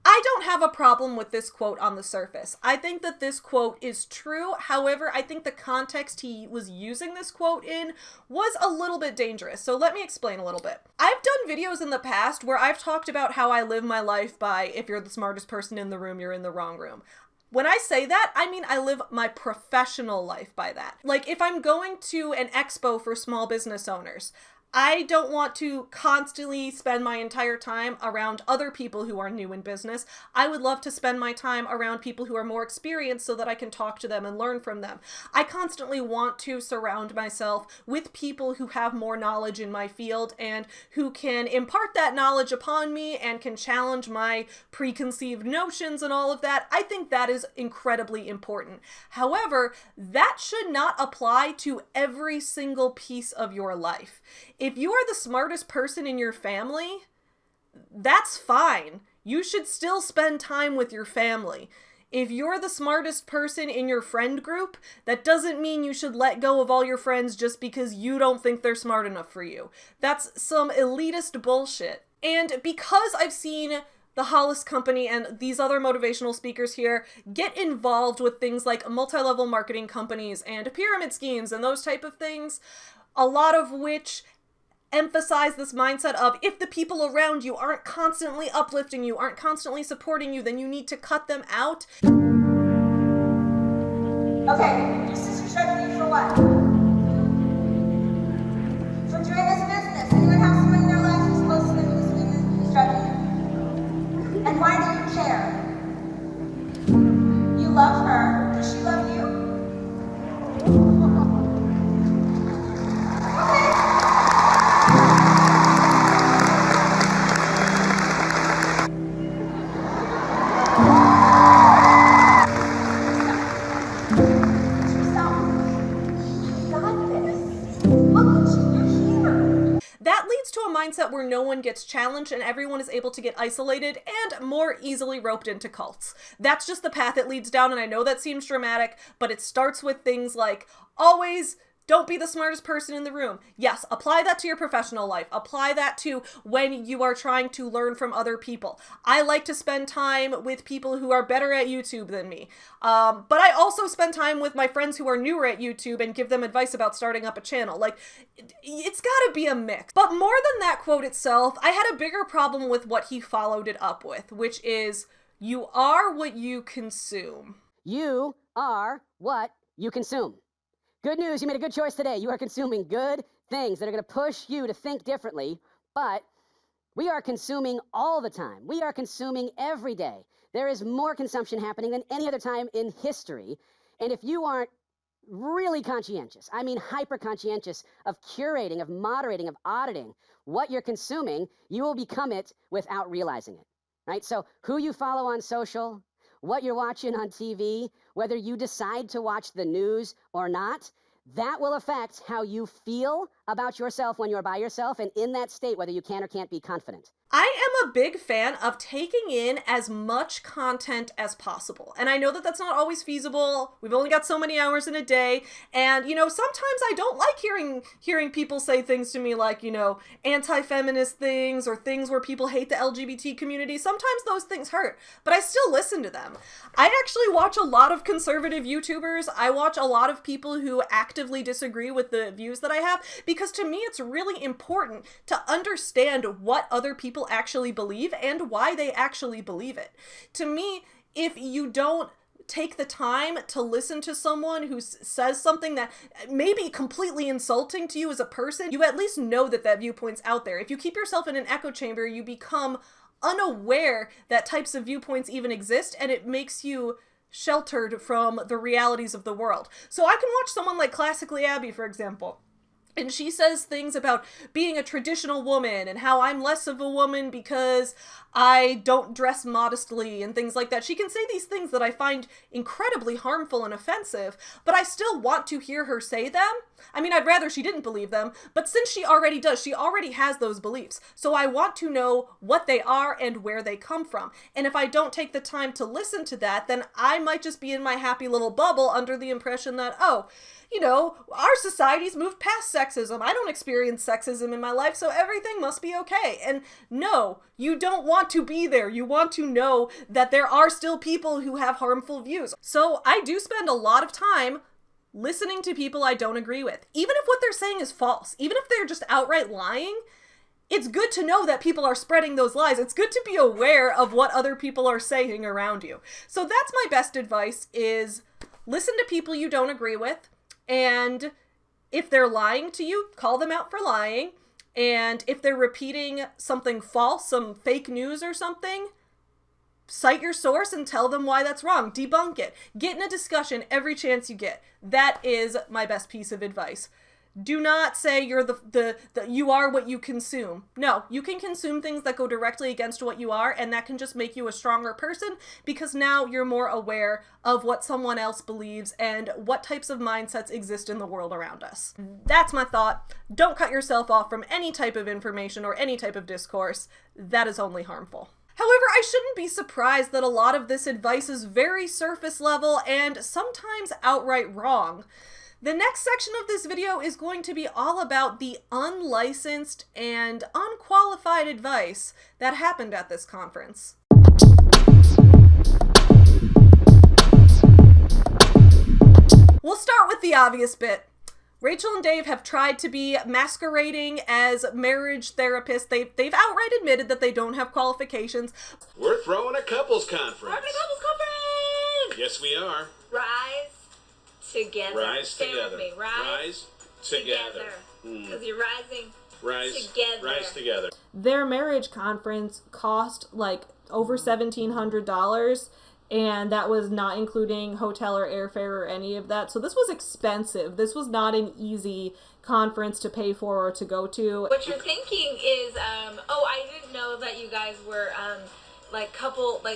I don't have a problem with this quote on the surface. I think that this quote is true. However, I think the context he was using this quote in was a little bit dangerous. So let me explain a little bit. I've done videos in the past where I've talked about how I live my life by, if you're the smartest person in the room, you're in the wrong room. When I say that, I mean I live my professional life by that. Like, if I'm going to an expo for small business owners, I don't want to constantly spend my entire time around other people who are new in business. I would love to spend my time around people who are more experienced so that I can talk to them and learn from them. I constantly want to surround myself with people who have more knowledge in my field and who can impart that knowledge upon me and can challenge my preconceived notions and all of that. I think that is incredibly important. However, that should not apply to every single piece of your life. If you are the smartest person in your family, that's fine. You should still spend time with your family. If you're the smartest person in your friend group, that doesn't mean you should let go of all your friends just because you don't think they're smart enough for you. That's some elitist bullshit. And because I've seen the Hollis Company and these other motivational speakers here get involved with things like multi-level marketing companies and pyramid schemes and those type of things, a lot of which emphasize this mindset of, if the people around you aren't constantly uplifting you, aren't constantly supporting you, then you need to cut them out. Okay, your sister's judging you for what? For doing this business. Anyone have someone in their life who's close to them who's judging you? And why do you care? You love her. Does she love you? That leads to a mindset where no one gets challenged and everyone is able to get isolated and more easily roped into cults. That's just the path it leads down, and I know that seems dramatic, but it starts with things like, always don't be the smartest person in the room. Yes, apply that to your professional life. Apply that to when you are trying to learn from other people. I like to spend time with people who are better at YouTube than me. But I also spend time with my friends who are newer at YouTube and give them advice about starting up a channel. Like, it's gotta be a mix. But more than that quote itself, I had a bigger problem with what he followed it up with, which is, you are what you consume. You are what you consume. Good news, you made a good choice today. You are consuming good things that are going to push you to think differently, but we are consuming all the time. We are consuming every day. There is more consumption happening than any other time in history, and if you aren't really conscientious, I mean hyper-conscientious of curating, of moderating, of auditing what you're consuming, you will become it without realizing it, right? So who you follow on social, what you're watching on TV, whether you decide to watch the news or not, that will affect how you feel about yourself when you're by yourself, and in that state, whether you can or can't be confident. I a big fan of taking in as much content as possible. And I know that that's not always feasible. We've only got so many hours in a day. And, you know, sometimes I don't like hearing people say things to me like, you know, anti-feminist things or things where people hate the LGBT community. Sometimes those things hurt, but I still listen to them. I actually watch a lot of conservative YouTubers. I watch a lot of people who actively disagree with the views that I have, because to me it's really important to understand what other people actually believe and why they actually believe it. To me, if you don't take the time to listen to someone who says something that may be completely insulting to you as a person, you at least know that that viewpoint's out there. If you keep yourself in an echo chamber, you become unaware that types of viewpoints even exist, and it makes you sheltered from the realities of the world. So I can watch someone like Classically Abby, for example, and she says things about being a traditional woman and how I'm less of a woman because I don't dress modestly and things like that. She can say these things that I find incredibly harmful and offensive, but I still want to hear her say them. I mean, I'd rather she didn't believe them, but since she already does, she already has those beliefs. So I want to know what they are and where they come from. And if I don't take the time to listen to that, then I might just be in my happy little bubble under the impression that, oh, you know, our society's moved past sexism. I don't experience sexism in my life, so everything must be okay. And no, you don't want to be there. You want to know that there are still people who have harmful views. So I do spend a lot of time listening to people I don't agree with. Even if what they're saying is false, even if they're just outright lying, it's good to know that people are spreading those lies. It's good to be aware of what other people are saying around you. So that's my best advice, is listen to people you don't agree with. And if they're lying to you, call them out for lying. And if they're repeating something false, some fake news or something, cite your source and tell them why that's wrong. Debunk it. Get in a discussion every chance you get. That is my best piece of advice. Do not say you're you are what you consume. No, you can consume things that go directly against what you are, and that can just make you a stronger person, because now you're more aware of what someone else believes and what types of mindsets exist in the world around us. That's my thought. Don't cut yourself off from any type of information or any type of discourse. That is only harmful. However, I shouldn't be surprised that a lot of this advice is very surface level and sometimes outright wrong. The next section of this video is going to be all about the unlicensed and unqualified advice that happened at this conference. We'll start with the obvious bit. Rachel and Dave have tried to be masquerading as marriage therapists. They've outright admitted that they don't have qualifications. We're throwing a couples conference. We're having a couples conference! Yes, we are. Rise together. Rise Stay together. with me. Rise together. Because you're rising Rise together. Rise together. Their marriage conference cost like over $1,700, and that was not including hotel or airfare or any of that. So this was expensive. This was not an easy conference to pay for or to go to. What you're thinking is, oh, I didn't know that you guys were like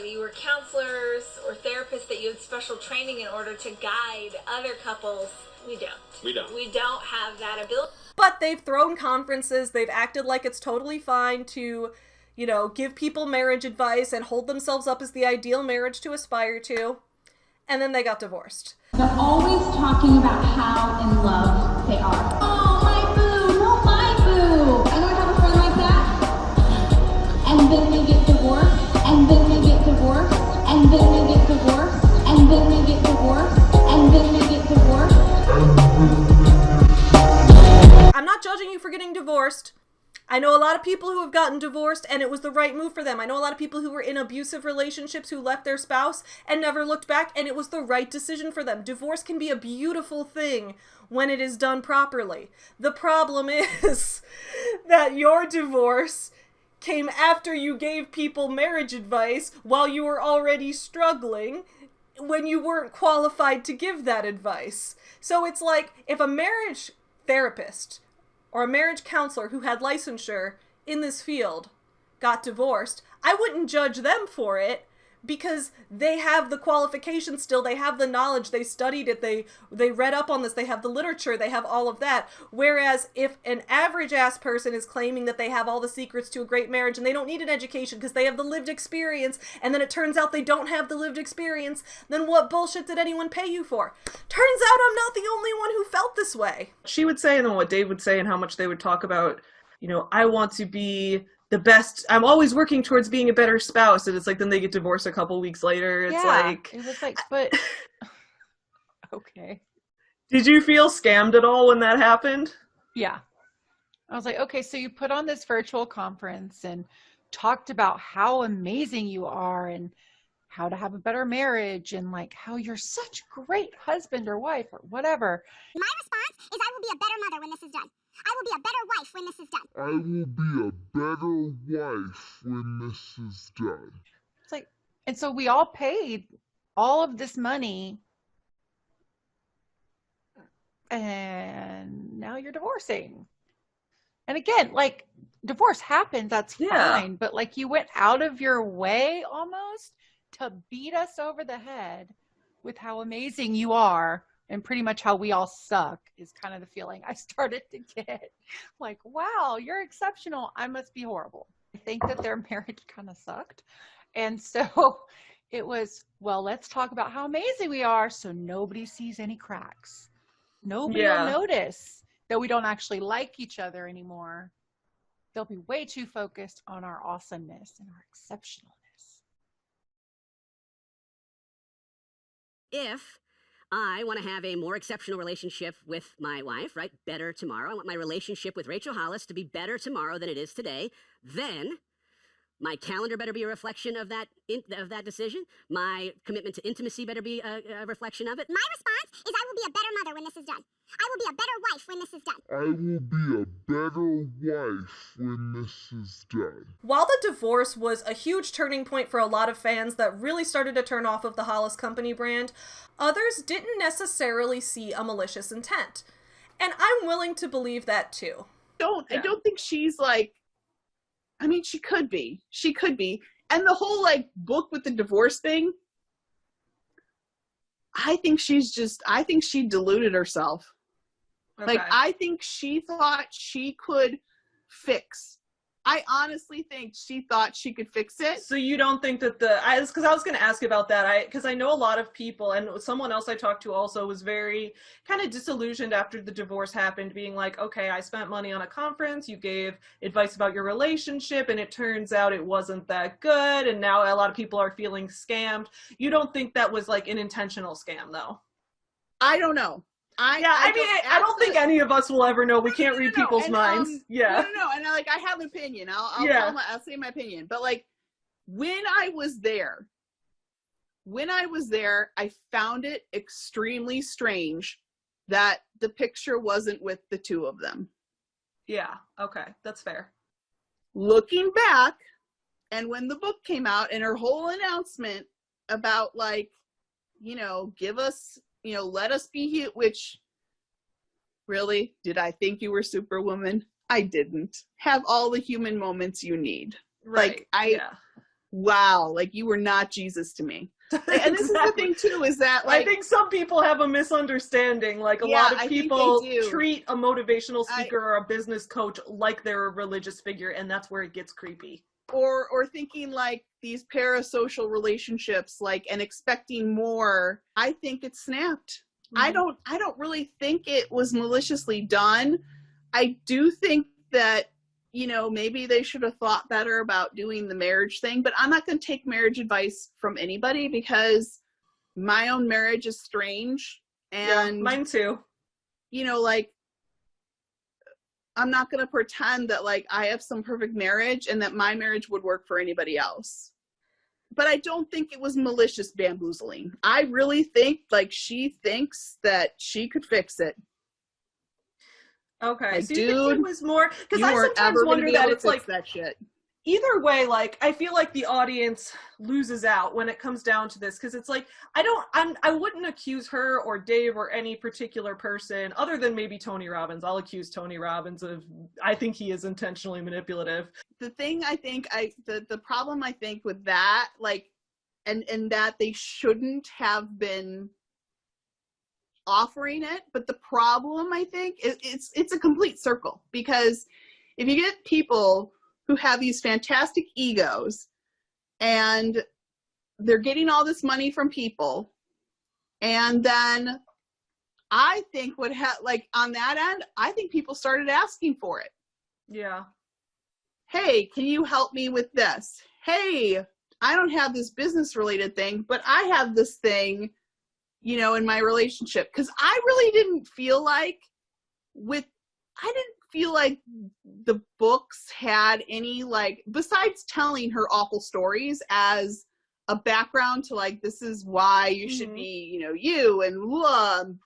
you were counselors or therapists, that you had special training in order to guide other couples. We don't. We don't have that ability. But they've thrown conferences. They've acted like it's totally fine to, you know, give people marriage advice and hold themselves up as the ideal marriage to aspire to. And then they got divorced. They're always talking about how in love they are. Oh, my boo, no, my boo. I don't have a friend like that. And then they get divorced, and then they get divorced, and then they get divorced, and then they get divorced, and then they get divorced. I'm not judging you for getting divorced. I know a lot of people who have gotten divorced and it was the right move for them. I know a lot of people who were in abusive relationships who left their spouse and never looked back, and it was the right decision for them. Divorce can be a beautiful thing when it is done properly. The problem is that your divorce came after you gave people marriage advice while you were already struggling, when you weren't qualified to give that advice. So it's like, if a marriage therapist or a marriage counselor who had licensure in this field got divorced, I wouldn't judge them for it, because they have the qualifications still, they have the knowledge, they studied it, they read up on this, they have the literature, they have all of that. Whereas if an average ass person is claiming that they have all the secrets to a great marriage and they don't need an education because they have the lived experience, and then it turns out they don't have the lived experience, then what bullshit did anyone pay you for? Turns out I'm not the only one who felt this way. She would say, and then what Dave would say, and how much they would talk about, you know, I want to be the best, I'm always working towards being a better spouse, and it's like then they get divorced a couple weeks later. It's like, it was like, but okay. Did you feel scammed at all when that happened? Yeah. I was like, okay, so you put on this virtual conference and talked about how amazing you are and how to have a better marriage and like how you're such a great husband or wife or whatever. My response is I will be a better mother when this is done. I will be a better wife when this is done. I will be a better wife when this is done. It's like, and so we all paid all of this money and now you're divorcing. And again, like, divorce happens, that's fine, but like you went out of your way almost to beat us over the head with how amazing you are and pretty much how we all suck is kind of the feeling I started to get. Like, wow, you're exceptional. I must be horrible. I think that their marriage kind of sucked. And so it was, well, let's talk about how amazing we are so nobody sees any cracks. Nobody will notice that we don't actually like each other anymore. They'll be way too focused on our awesomeness and our exceptionalness. If I want to have a more exceptional relationship with my wife, right? Better tomorrow. I want my relationship with Rachel Hollis to be better tomorrow than it is today. Then my calendar better be a reflection of that decision. My commitment to intimacy better be a reflection of it. My response is I will be a better mother when this is done. I will be a better wife when this is done. I will be a better wife when this is done. While the divorce was a huge turning point for a lot of fans that really started to turn off of the Hollis Company brand, others didn't necessarily see a malicious intent. And I'm willing to believe that too. I don't think she's like, I mean, she could be. She could be. And the whole like book with the divorce thing, I think she deluded herself. Okay. Like, I think she thought she could fix. I honestly think she thought she could fix it. So you don't think that because I was going to ask about that, because I know a lot of people, and someone else I talked to also was very kind of disillusioned after the divorce happened, being like, okay, I spent money on a conference, you gave advice about your relationship, and it turns out it wasn't that good, and now a lot of people are feeling scammed. You don't think that was like an intentional scam, though? I don't know. I don't think any of us will ever know. We can't read people's minds. No, and I have an opinion. I'll say my opinion. But like, when I was there, I found it extremely strange that the picture wasn't with the two of them. Yeah. Okay. That's fair. Looking back, and when the book came out and her whole announcement about like, give us, let us be here, which really, did I think you were Superwoman? I didn't. Have all the human moments you need. Right. Like, wow, like you were not Jesus to me. And this is the thing too, is that like, I think some people have a misunderstanding. Like a lot of people treat a motivational speaker or a business coach like they're a religious figure, and that's where it gets creepy. Or thinking like these parasocial relationships, like, and expecting more. I think it snapped. Mm-hmm. I don't really think it was maliciously done. I do think that, maybe they should have thought better about doing the marriage thing, but I'm not going to take marriage advice from anybody because my own marriage is strange. And mine too. Like, I'm not going to pretend that like I have some perfect marriage and that my marriage would work for anybody else. But I don't think it was malicious bamboozling. I really think like she thinks that she could fix it. Okay, like, so you think it was more, because I sometimes wonder that it's like that shit. Either way, like, I feel like the audience loses out when it comes down to this, because it's like, I wouldn't accuse her or Dave or any particular person, other than maybe Tony Robbins. I'll accuse Tony Robbins of, I think he is intentionally manipulative. The thing I think, the problem I think with that, like, and that they shouldn't have been offering it. But the problem, I think, it's a complete circle, because if you get people who have these fantastic egos and they're getting all this money from people, and then I think like on that end, I think people started asking for it. Yeah. Hey, can you help me with this? Hey, I don't have this business related thing, but I have this thing, you know, in my relationship. Because I really didn't feel like the books had any, like, besides telling her awful stories as a background to, like, this is why you should be, you know, you and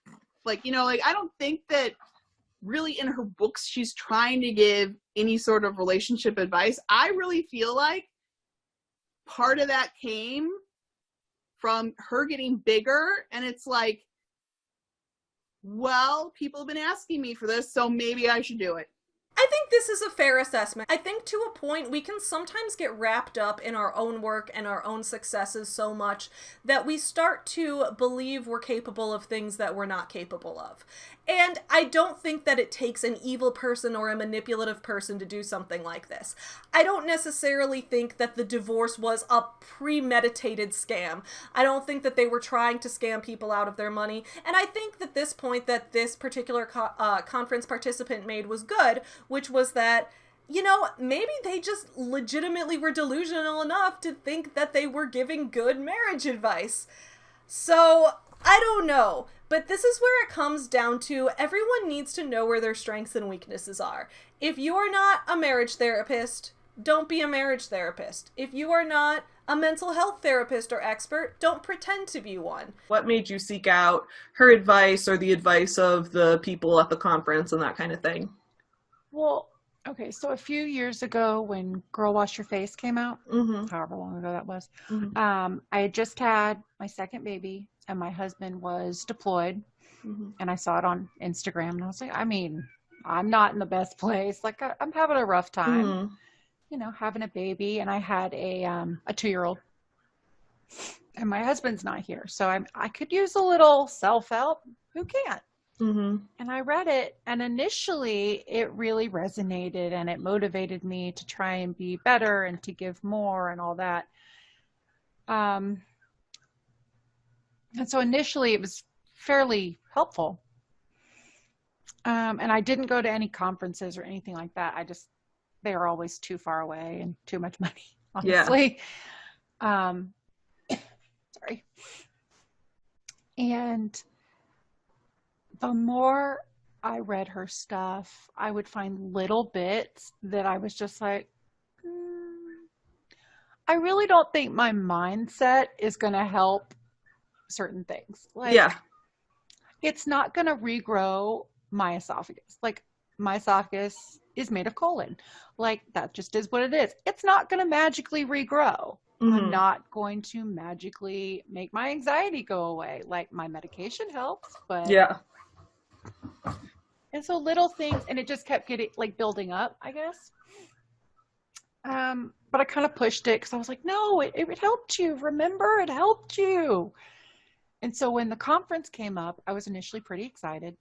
like, you know, like, I don't think that really in her books she's trying to give any sort of relationship advice. I really feel like part of that came from her getting bigger, and it's like, well, people have been asking me for this, so maybe I should do it. I think this is a fair assessment. I think to a point we can sometimes get wrapped up in our own work and our own successes so much that we start to believe we're capable of things that we're not capable of. And I don't think that it takes an evil person or a manipulative person to do something like this. I don't necessarily think that the divorce was a premeditated scam. I don't think that they were trying to scam people out of their money. And I think that this point that this particular conference participant made was good, which was that, you know, maybe they just legitimately were delusional enough to think that they were giving good marriage advice. So, I don't know. But this is where it comes down to everyone needs to know where their strengths and weaknesses are. If you are not a marriage therapist, don't be a marriage therapist. If you are not a mental health therapist or expert, don't pretend to be one. What made you seek out her advice or the advice of the people at the conference and that kind of thing? Well, okay, so a few years ago when Girl Wash Your Face came out, however long ago that was, I had just had my second baby, and my husband was deployed, and I saw it on Instagram, and I was like, I mean, I'm not in the best place. Like, I'm having a rough time, you know, having a baby, and I had a 2-year-old, and my husband's not here, so I could use a little self-help. Who can't? And I read it, and initially it really resonated, and it motivated me to try and be better and to give more and all that. And so initially it was fairly helpful. And I didn't go to any conferences or anything like that. They are always too far away and too much money, honestly. Yeah. Sorry. And the more I read her stuff, I would find little bits that I was just like, I really don't think my mindset is going to help certain things. Like, it's not going to regrow my esophagus. Like, my esophagus is made of colon. Like, that just is what it is. It's not going to magically regrow. I'm not going to magically make my anxiety go away. Like, my medication helps, but and so little things, and it just kept getting, like, building up, I guess. But I kind of pushed it because I was like, no, it helped you. Remember, it helped you. And so when the conference came up, I was initially pretty excited.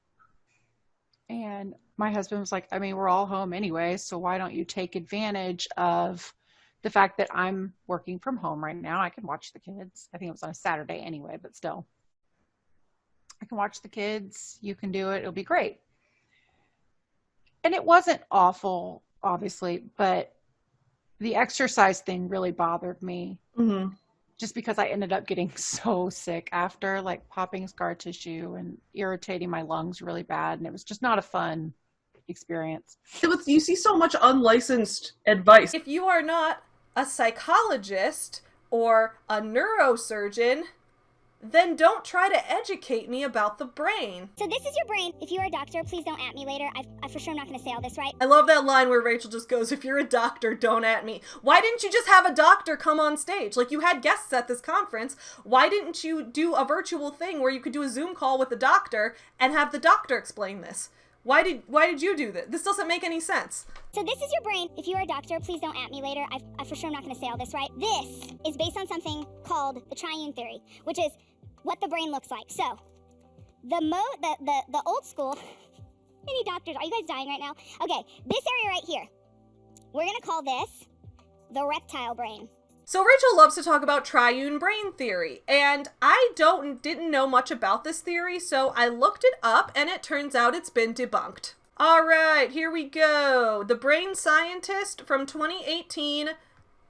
And my husband was like, I mean, we're all home anyway, so why don't you take advantage of the fact that I'm working from home right now? I can watch the kids. I think it was on a Saturday anyway, but still. I can watch the kids. You can do it. It'll be great. And it wasn't awful, obviously, but the exercise thing really bothered me. Just because I ended up getting so sick after, like popping scar tissue and irritating my lungs really bad. And it was just not a fun experience. You see so much unlicensed advice. If you are not a psychologist or a neurosurgeon, then don't try to educate me about the brain. So this is your brain. If you are a doctor, please don't at me later. I for sure am not going to say all this right. I love that line where Rachel just goes, if you're a doctor, don't at me. Why didn't you just have a doctor come on stage? Like, you had guests at this conference. Why didn't you do a virtual thing where you could do a Zoom call with the doctor and have the doctor explain this? Why did you do this? This doesn't make any sense. So this is your brain. If you're a doctor, please don't at me later. I for sure am not going to say all this right. This is based on something called the triune theory, which is what the brain looks like. So the old school, any doctors, are you guys dying right now? Okay, this area right here, we're going to call this the reptile brain. So Rachel loves to talk about triune brain theory, and I didn't know much about this theory, so I looked it up, and it turns out it's been debunked. All right, here we go. The Brain Scientist from 2018.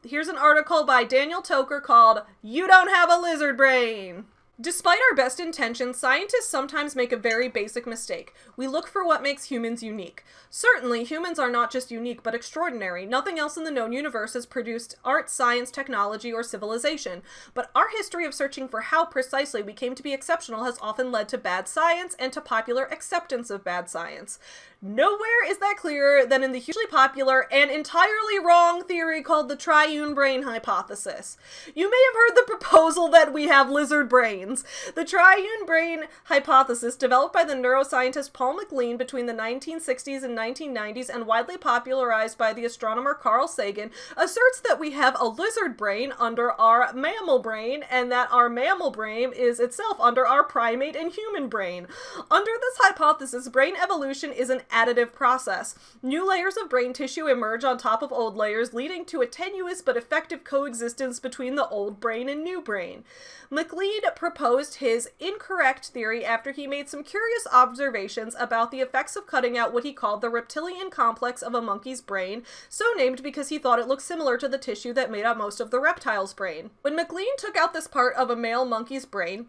Here's an article by Daniel Toker called "You Don't Have a Lizard Brain." Despite our best intentions, scientists sometimes make a very basic mistake. We look for what makes humans unique. Certainly, humans are not just unique, but extraordinary. Nothing else in the known universe has produced art, science, technology, or civilization. But our history of searching for how precisely we came to be exceptional has often led to bad science and to popular acceptance of bad science. Nowhere is that clearer than in the hugely popular and entirely wrong theory called the triune brain hypothesis. You may have heard the proposal that we have lizard brains. The triune brain hypothesis, developed by the neuroscientist Paul MacLean between the 1960s and 1990s and widely popularized by the astronomer Carl Sagan, asserts that we have a lizard brain under our mammal brain and that our mammal brain is itself under our primate and human brain. Under this hypothesis, brain evolution is an additive process. New layers of brain tissue emerge on top of old layers, leading to a tenuous but effective coexistence between the old brain and new brain. MacLean proposed his incorrect theory after he made some curious observations about the effects of cutting out what he called the reptilian complex of a monkey's brain, so named because he thought it looked similar to the tissue that made up most of the reptile's brain. When MacLean took out this part of a male monkey's brain,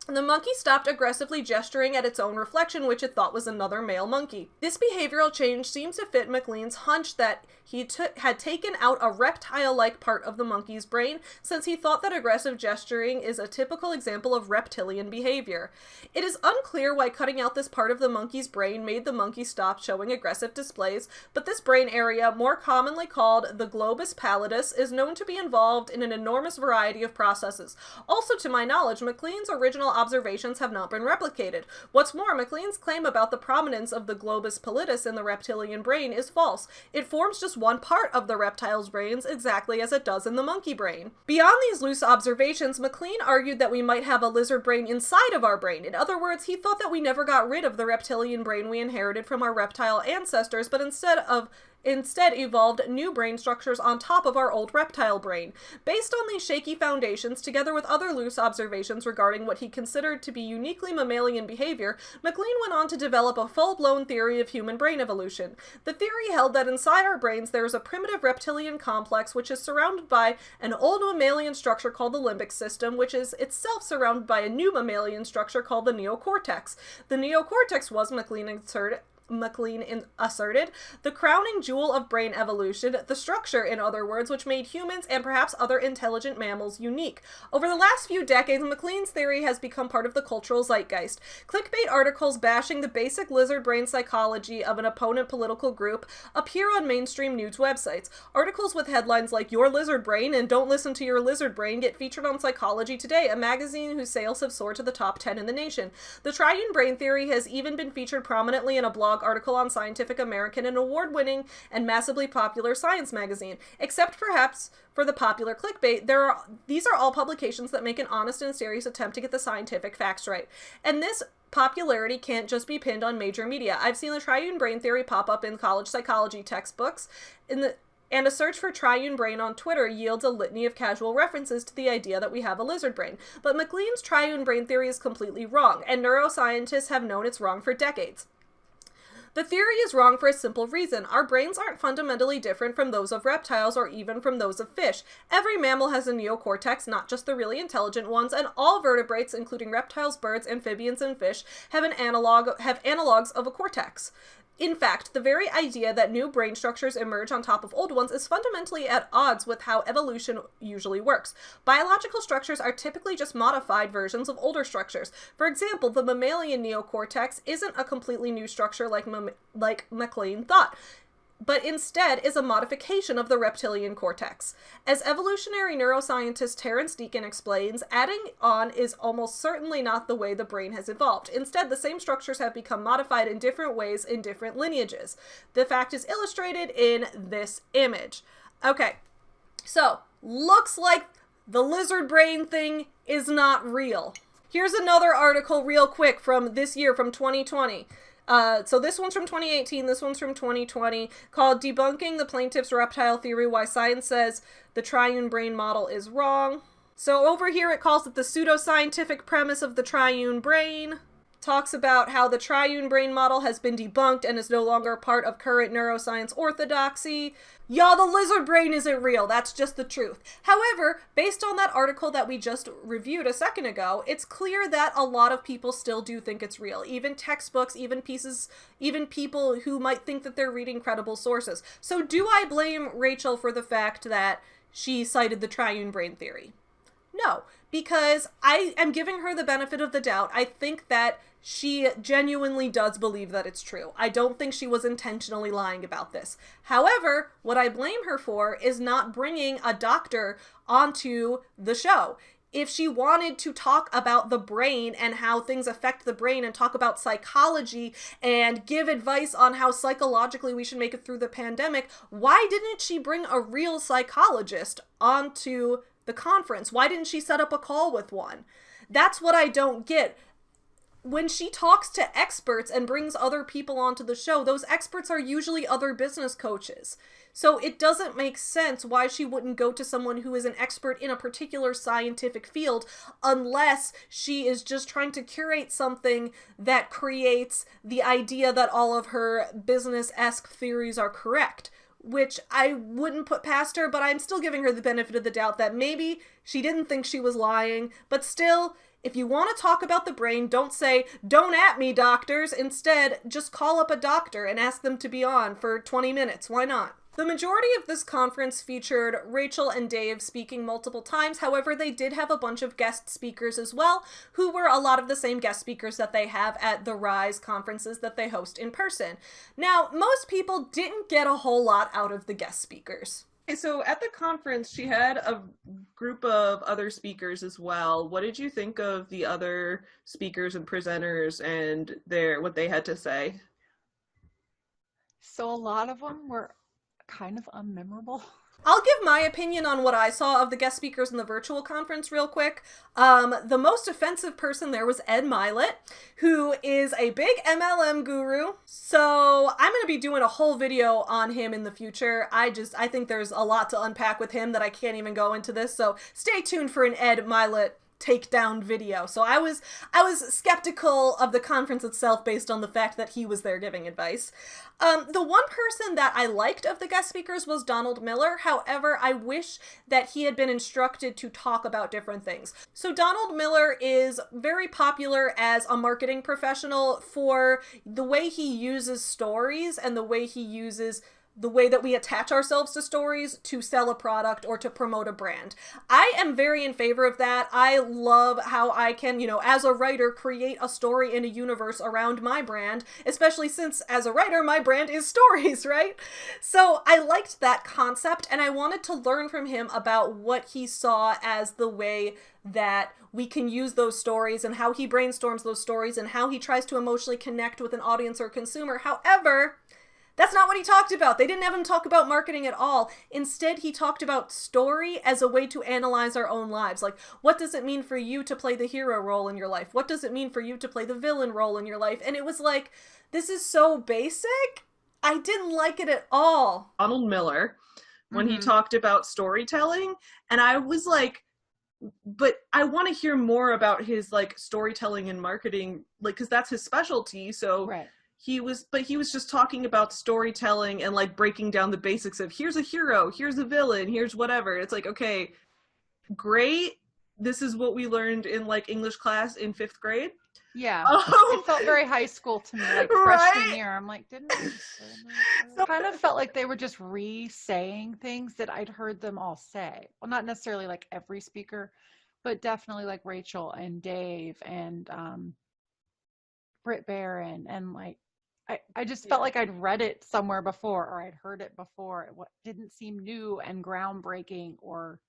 the monkey stopped aggressively gesturing at its own reflection, which it thought was another male monkey. This behavioral change seems to fit MacLean's hunch that he had taken out a reptile-like part of the monkey's brain, since he thought that aggressive gesturing is a typical example of reptilian behavior. It is unclear why cutting out this part of the monkey's brain made the monkey stop showing aggressive displays, but this brain area, more commonly called the globus pallidus, is known to be involved in an enormous variety of processes. Also, to my knowledge, MacLean's original observations have not been replicated. What's more, MacLean's claim about the prominence of the globus pallidus in the reptilian brain is false. It forms just one part of the reptile's brains, exactly as it does in the monkey brain. Beyond these loose observations, MacLean argued that we might have a lizard brain inside of our brain. In other words, he thought that we never got rid of the reptilian brain we inherited from our reptile ancestors, but instead evolved new brain structures on top of our old reptile brain. Based on these shaky foundations, together with other loose observations regarding what he considered to be uniquely mammalian behavior, MacLean went on to develop a full-blown theory of human brain evolution. The theory held that inside our brains there is a primitive reptilian complex which is surrounded by an old mammalian structure called the limbic system, which is itself surrounded by a new mammalian structure called the neocortex. The neocortex was, MacLean asserted, the crowning jewel of brain evolution, the structure, in other words, which made humans and perhaps other intelligent mammals unique. Over the last few decades, MacLean's theory has become part of the cultural zeitgeist. Clickbait articles bashing the basic lizard brain psychology of an opponent political group appear on mainstream news websites. Articles with headlines like "Your Lizard Brain" and "Don't Listen to Your Lizard Brain" get featured on Psychology Today, a magazine whose sales have soared to the top 10 in the nation. The triune brain theory has even been featured prominently in a blog article on Scientific American, an award-winning and massively popular science magazine. Except perhaps for the popular clickbait, these are all publications that make an honest and serious attempt to get the scientific facts right. And this popularity can't just be pinned on major media. I've seen the triune brain theory pop up in college psychology textbooks, and a search for triune brain on Twitter yields a litany of casual references to the idea that we have a lizard brain. But MacLean's triune brain theory is completely wrong, and neuroscientists have known it's wrong for decades. The theory is wrong for a simple reason. Our brains aren't fundamentally different from those of reptiles or even from those of fish. Every mammal has a neocortex, not just the really intelligent ones, and all vertebrates, including reptiles, birds, amphibians, and fish, have analogs of a cortex. In fact, the very idea that new brain structures emerge on top of old ones is fundamentally at odds with how evolution usually works. Biological structures are typically just modified versions of older structures. For example, the mammalian neocortex isn't a completely new structure like MacLean thought. but instead is a modification of the reptilian cortex. As evolutionary neuroscientist Terence Deacon explains, adding on is almost certainly not the way the brain has evolved. Instead, the same structures have become modified in different ways in different lineages. The fact is illustrated in this image. Okay, so looks like the lizard brain thing is not real. Here's another article real quick from this year, from 2020. So this one's from 2018, this one's from 2020, called Debunking the Plaintiff's Reptile Theory, Why Science Says the Triune Brain Model is Wrong. So over here it calls it the pseudoscientific premise of the triune brain. Talks about how the triune brain model has been debunked and is no longer part of current neuroscience orthodoxy. Y'all, the lizard brain isn't real. That's just the truth. However, based on that article that we just reviewed a second ago, it's clear that a lot of people still do think it's real. Even textbooks, even people who might think that they're reading credible sources. So do I blame Rachel for the fact that she cited the triune brain theory? No, because I am giving her the benefit of the doubt. I think that she genuinely does believe that it's true. I don't think she was intentionally lying about this. However, what I blame her for is not bringing a doctor onto the show. If she wanted to talk about the brain and how things affect the brain and talk about psychology and give advice on how psychologically we should make it through the pandemic, why didn't she bring a real psychologist onto the conference? Why didn't she set up a call with one? That's what I don't get. When she talks to experts and brings other people onto the show, those experts are usually other business coaches. So it doesn't make sense why she wouldn't go to someone who is an expert in a particular scientific field, unless she is just trying to curate something that creates the idea that all of her business-esque theories are correct, which I wouldn't put past her, but I'm still giving her the benefit of the doubt that maybe she didn't think she was lying. But still, if you want to talk about the brain, don't say, "Don't at me, doctors." Instead, just call up a doctor and ask them to be on for 20 minutes. Why not? The majority of this conference featured Rachel and Dave speaking multiple times. However, they did have a bunch of guest speakers as well, who were a lot of the same guest speakers that they have at the Rise conferences that they host in person. Now, most people didn't get a whole lot out of the guest speakers. Okay, so at the conference, she had a group of other speakers as well. What did you think of the other speakers and presenters and what they had to say? So a lot of them were kind of unmemorable. I'll give my opinion on what I saw of the guest speakers in the virtual conference real quick. The most offensive person there was Ed Mylett, who is a big MLM guru. So I'm going to be doing a whole video on him in the future. I think there's a lot to unpack with him that I can't even go into this. So stay tuned for an Ed Mylett takedown video. So I was skeptical of the conference itself based on the fact that he was there giving advice. The one person that I liked of the guest speakers was Donald Miller. However, I wish that he had been instructed to talk about different things. So Donald Miller is very popular as a marketing professional for the way he uses stories and the way that we attach ourselves to stories to sell a product or to promote a brand. I am very in favor of that. I love how I can, as a writer, create a story in a universe around my brand, especially since as a writer, my brand is stories, right? So I liked that concept and I wanted to learn from him about what he saw as the way that we can use those stories and how he brainstorms those stories and how he tries to emotionally connect with an audience or consumer. However, that's not what he talked about. They didn't have him talk about marketing at all. Instead, he talked about story as a way to analyze our own lives. Like, what does it mean for you to play the hero role in your life? What does it mean for you to play the villain role in your life? And it was like, this is so basic. I didn't like it at all. Donald Miller, when he talked about storytelling, and I was like, but I want to hear more about his storytelling and marketing, because that's his specialty. So right. He was just talking about storytelling and breaking down the basics of here's a hero, here's a villain, here's whatever. It's like, okay, great. This is what we learned in English class in 5th grade. Yeah. It felt very high school to me, freshman year. I'm like, didn't I say that? So kind of felt like they were just re-saying things that I'd heard them all say. Well, not necessarily every speaker, but definitely Rachel and Dave and Britt Barron and I just felt like I'd read it somewhere before, or I'd heard it before. It didn't seem new and groundbreaking or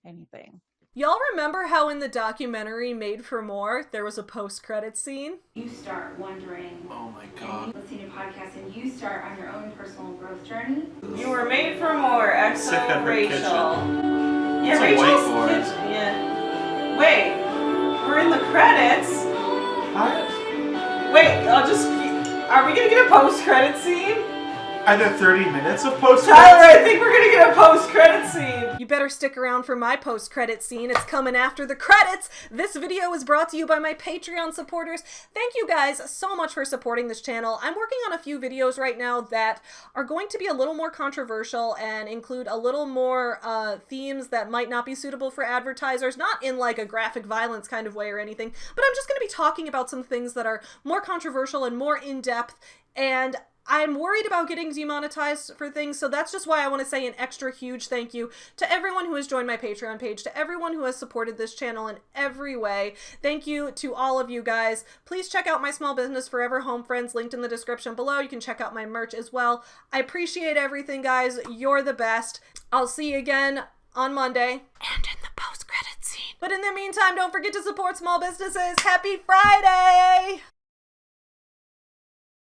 anything. Y'all remember how in the documentary Made for More, there was a post-credit scene? You start wondering. Oh my god. Listening to podcasts and you start on your own personal growth journey. You were made for more, Sick of exo her Rachel. kitchen. Yeah, It's a Rachel's whiteboard. kitchen. Yeah. Wait, we're in the credits. Wait, are we gonna get a post-credit scene? Are there 30 minutes of post Tyler, I think we're gonna get a post-credit scene. You better stick around for my post-credit scene. It's coming after the credits. This video is brought to you by my Patreon supporters. Thank you guys so much for supporting this channel. I'm working on a few videos right now that are going to be a little more controversial and include a little more themes that might not be suitable for advertisers, not in like a graphic violence kind of way or anything, but I'm just going to be talking about some things that are more controversial and more in-depth, and I'm worried about getting demonetized for things, so that's just why I want to say an extra huge thank you to everyone who has joined my Patreon page, to everyone who has supported this channel in every way. Thank you to all of you guys. Please check out my small business, Forever Home Friends, linked in the description below. You can check out my merch as well. I appreciate everything, guys. You're the best. I'll see you again on Monday and in the post-credit scene. But in the meantime, don't forget to support small businesses. Happy Friday!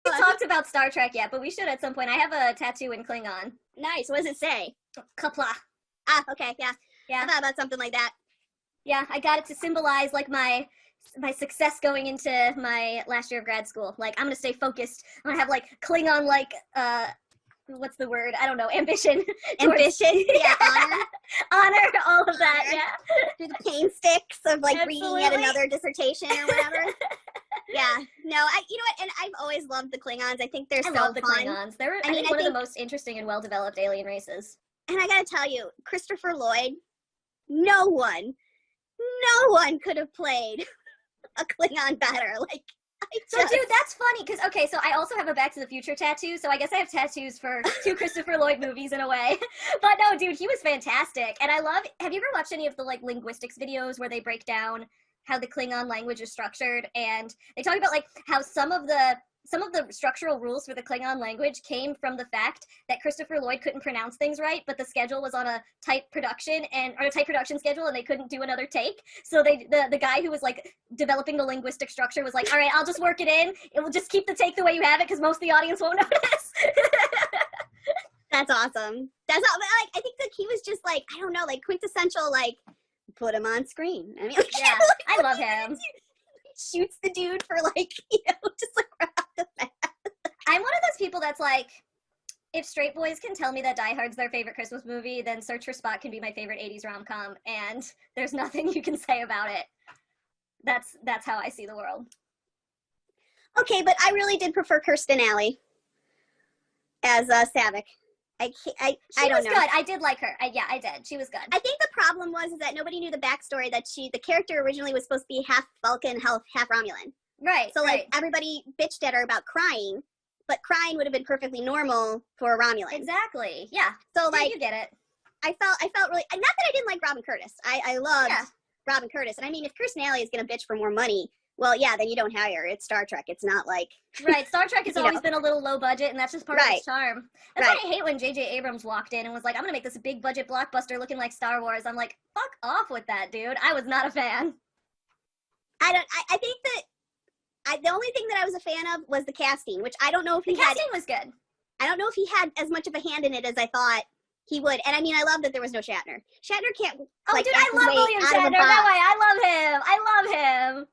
We talked about Star Trek yet, but we should at some point. I have a tattoo in Klingon. Nice. What does it say? Kapla. Ah, okay, yeah. Yeah. I thought about something like that. Yeah, I got it to symbolize like my success going into my last year of grad school. Like, I'm gonna stay focused. I'm gonna have like Klingon like what's the word? I don't know. Ambition. Ambition. Yeah. Honor. All of that. Yeah. Through the pain sticks of like reading yet another dissertation or whatever. Yeah. No, you know what? And I've always loved the Klingons. I think they're so love the fun. Klingons. They're I think one of the most interesting and well-developed alien races. And I gotta tell you, Christopher Lloyd, no one could have played a Klingon better. Like, So, dude, that's funny, because, okay, so I also have a Back to the Future tattoo, so I guess I have tattoos for 2 Christopher Lloyd movies in a way. But no, dude, he was fantastic. And have you ever watched any of the, like, linguistics videos where they break down how the Klingon language is structured? And they talk about, like, how some of the structural rules for the Klingon language came from the fact that Christopher Lloyd couldn't pronounce things right, but the schedule was on a tight production schedule, and they couldn't do another take. So the guy who was like developing the linguistic structure was like, all right, I'll just work it in. It will just keep the take the way you have it because most of the audience won't notice. That's awesome. That's not, but like, I think that he was just like, I don't know, like quintessential, like, put him on screen. I mean, like, yeah, I love him. Shoots the dude for like, you know, just like right off the bat. I'm one of those people that's like, if straight boys can tell me that Die Hard's their favorite Christmas movie, then Search for Spock can be my favorite 80s rom-com, and there's nothing you can say about it. That's how I see the world. Okay, but I really did prefer Kirsten Alley as Saavik. I don't know. She was good. I did like her. Yeah, I did. She was good. I think the problem was that nobody knew the backstory, that the character originally was supposed to be half Vulcan, half Romulan. Right. So like everybody bitched at her about crying, but crying would have been perfectly normal for a Romulan. Exactly. Yeah. So like, you get it. I felt really, not that I didn't like Robin Curtis. I loved Robin Curtis, and I mean, if Kirsten Alley is gonna bitch for more money, well, yeah, then you don't hire her. It's Star Trek. It's not like right. Star Trek has always been a little low budget, and that's just part of its charm. That's why I hate when J.J. Abrams walked in and was like, "I'm gonna make this a big budget blockbuster looking like Star Wars." I'm like, "Fuck off with that, dude." I was not a fan. I think that the only thing that I was a fan of was the casting, which I don't know if the casting was good. I don't know if he had as much of a hand in it as I thought he would. And I mean, I love that there was no Shatner. Shatner can't. Oh, like, dude, I love William Shatner. That way, I love him.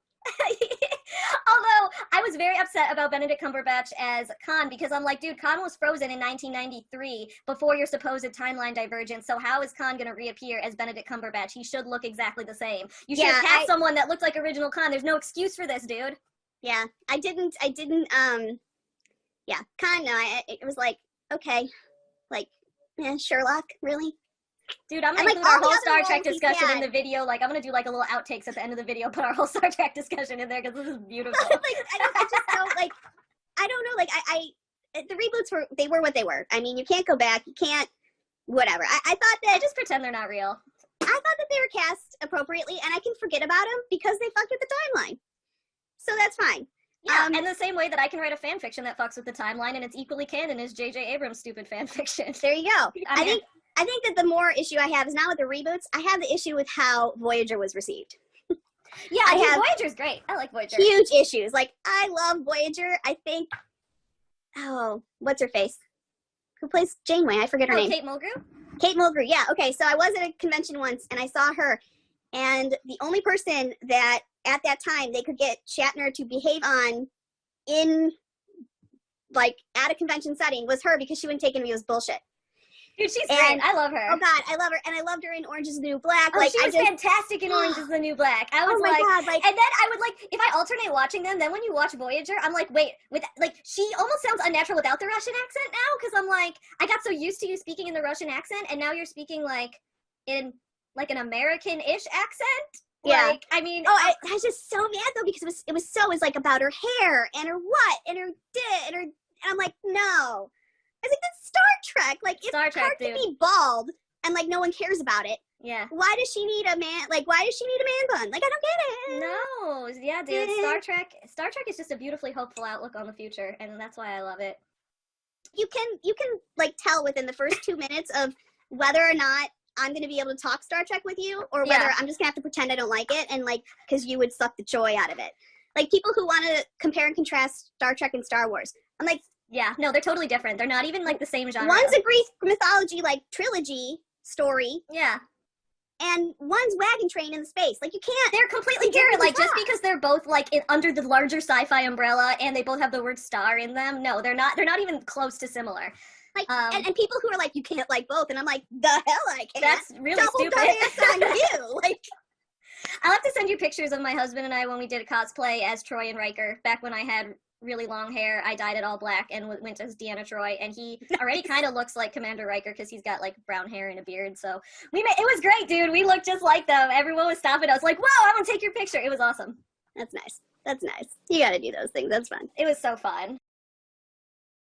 Although I was very upset about Benedict Cumberbatch as Khan, because I'm like, dude, Khan was frozen in 1993 before your supposed timeline divergence. So how is Khan going to reappear as Benedict Cumberbatch? He should look exactly the same. You should have cast someone that looked like original Khan. There's no excuse for this, dude. Yeah, I didn't. Yeah, Khan. No, it was like, okay, like, Sherlock, really? Dude, I'm gonna include our whole Star Trek discussion in the video. Like, I'm gonna do like a little outtakes at the end of the video, put our whole Star Trek discussion in there because this is beautiful. Like, I just don't like. I don't know. Like, the reboots were what they were. I mean, you can't go back. You can't. Whatever. I thought that. Just pretend they're not real. I thought that they were cast appropriately, and I can forget about them because they fucked with the timeline. So that's fine. Yeah, and the same way that I can write a fan fiction that fucks with the timeline and it's equally canon as J.J. Abrams' stupid fan fiction. There you go. I think that the more issue I have is not with the reboots. I have the issue with how Voyager was received. Yeah, I have Voyager's great. I like Voyager. Huge issues. Like, I love Voyager. I think, what's her face? Who plays Janeway? I forget her name. Kate Mulgrew? Kate Mulgrew, yeah. Okay, so I was at a convention once, and I saw her, and the only person that, at that time, they could get Shatner to behave on in, like, at a convention setting was her, because she wouldn't take any of his bullshit. Dude, she's great. I love her. Oh, God, I love her. And I loved her in Orange is the New Black. Oh, she was fantastic in Orange is the New Black. I was God, and then I would, like, if I alternate watching them, then when you watch Voyager, I'm like, wait, she almost sounds unnatural without the Russian accent now, because I'm like, I got so used to you speaking in the Russian accent, and now you're speaking, like, in, like, an American-ish accent. Yeah. Like, I mean... Oh, I was just so mad, though, because it was like, about her hair, and her what, and her dit, and I'm like, no. I was like, that's Star Trek. Like, it's hard to be bald, and, like, no one cares about it. Yeah. Why does she need a man, like, why does she need a man bun? Like, I don't get it. No. Yeah, dude, Star Trek is just a beautifully hopeful outlook on the future, and that's why I love it. You can, like, tell within the first 2 minutes of whether or not I'm going to be able to talk Star Trek with you, or whether I'm just going to have to pretend I don't like it, and, like, because you would suck the joy out of it. Like, people who want to compare and contrast Star Trek and Star Wars, I'm like... Yeah, no, they're totally different. They're not even, like, the same genre. One's a Greek mythology, like, trilogy story. Yeah. And one's Wagon Train in space. Like, you can't... They're completely different. Like, just because they're both, like, under the larger sci-fi umbrella, and they both have the word star in them, no, they're not even close to similar. Like, and people who are like, you can't like both, and I'm like, the hell I can't. That's really stupid. Double on you. Like, I'll have to send you pictures of my husband and I when we did a cosplay as Troy and Riker. Back when I had really long hair, I dyed it all black and went as Deanna Troi, and he already kind of looks like Commander Riker because he's got, like, brown hair and a beard, so it was great, dude. We looked just like them. Everyone was stopping us like, whoa, I want to take your picture. It was awesome. That's nice. You gotta do those things. That's fun. It was so fun.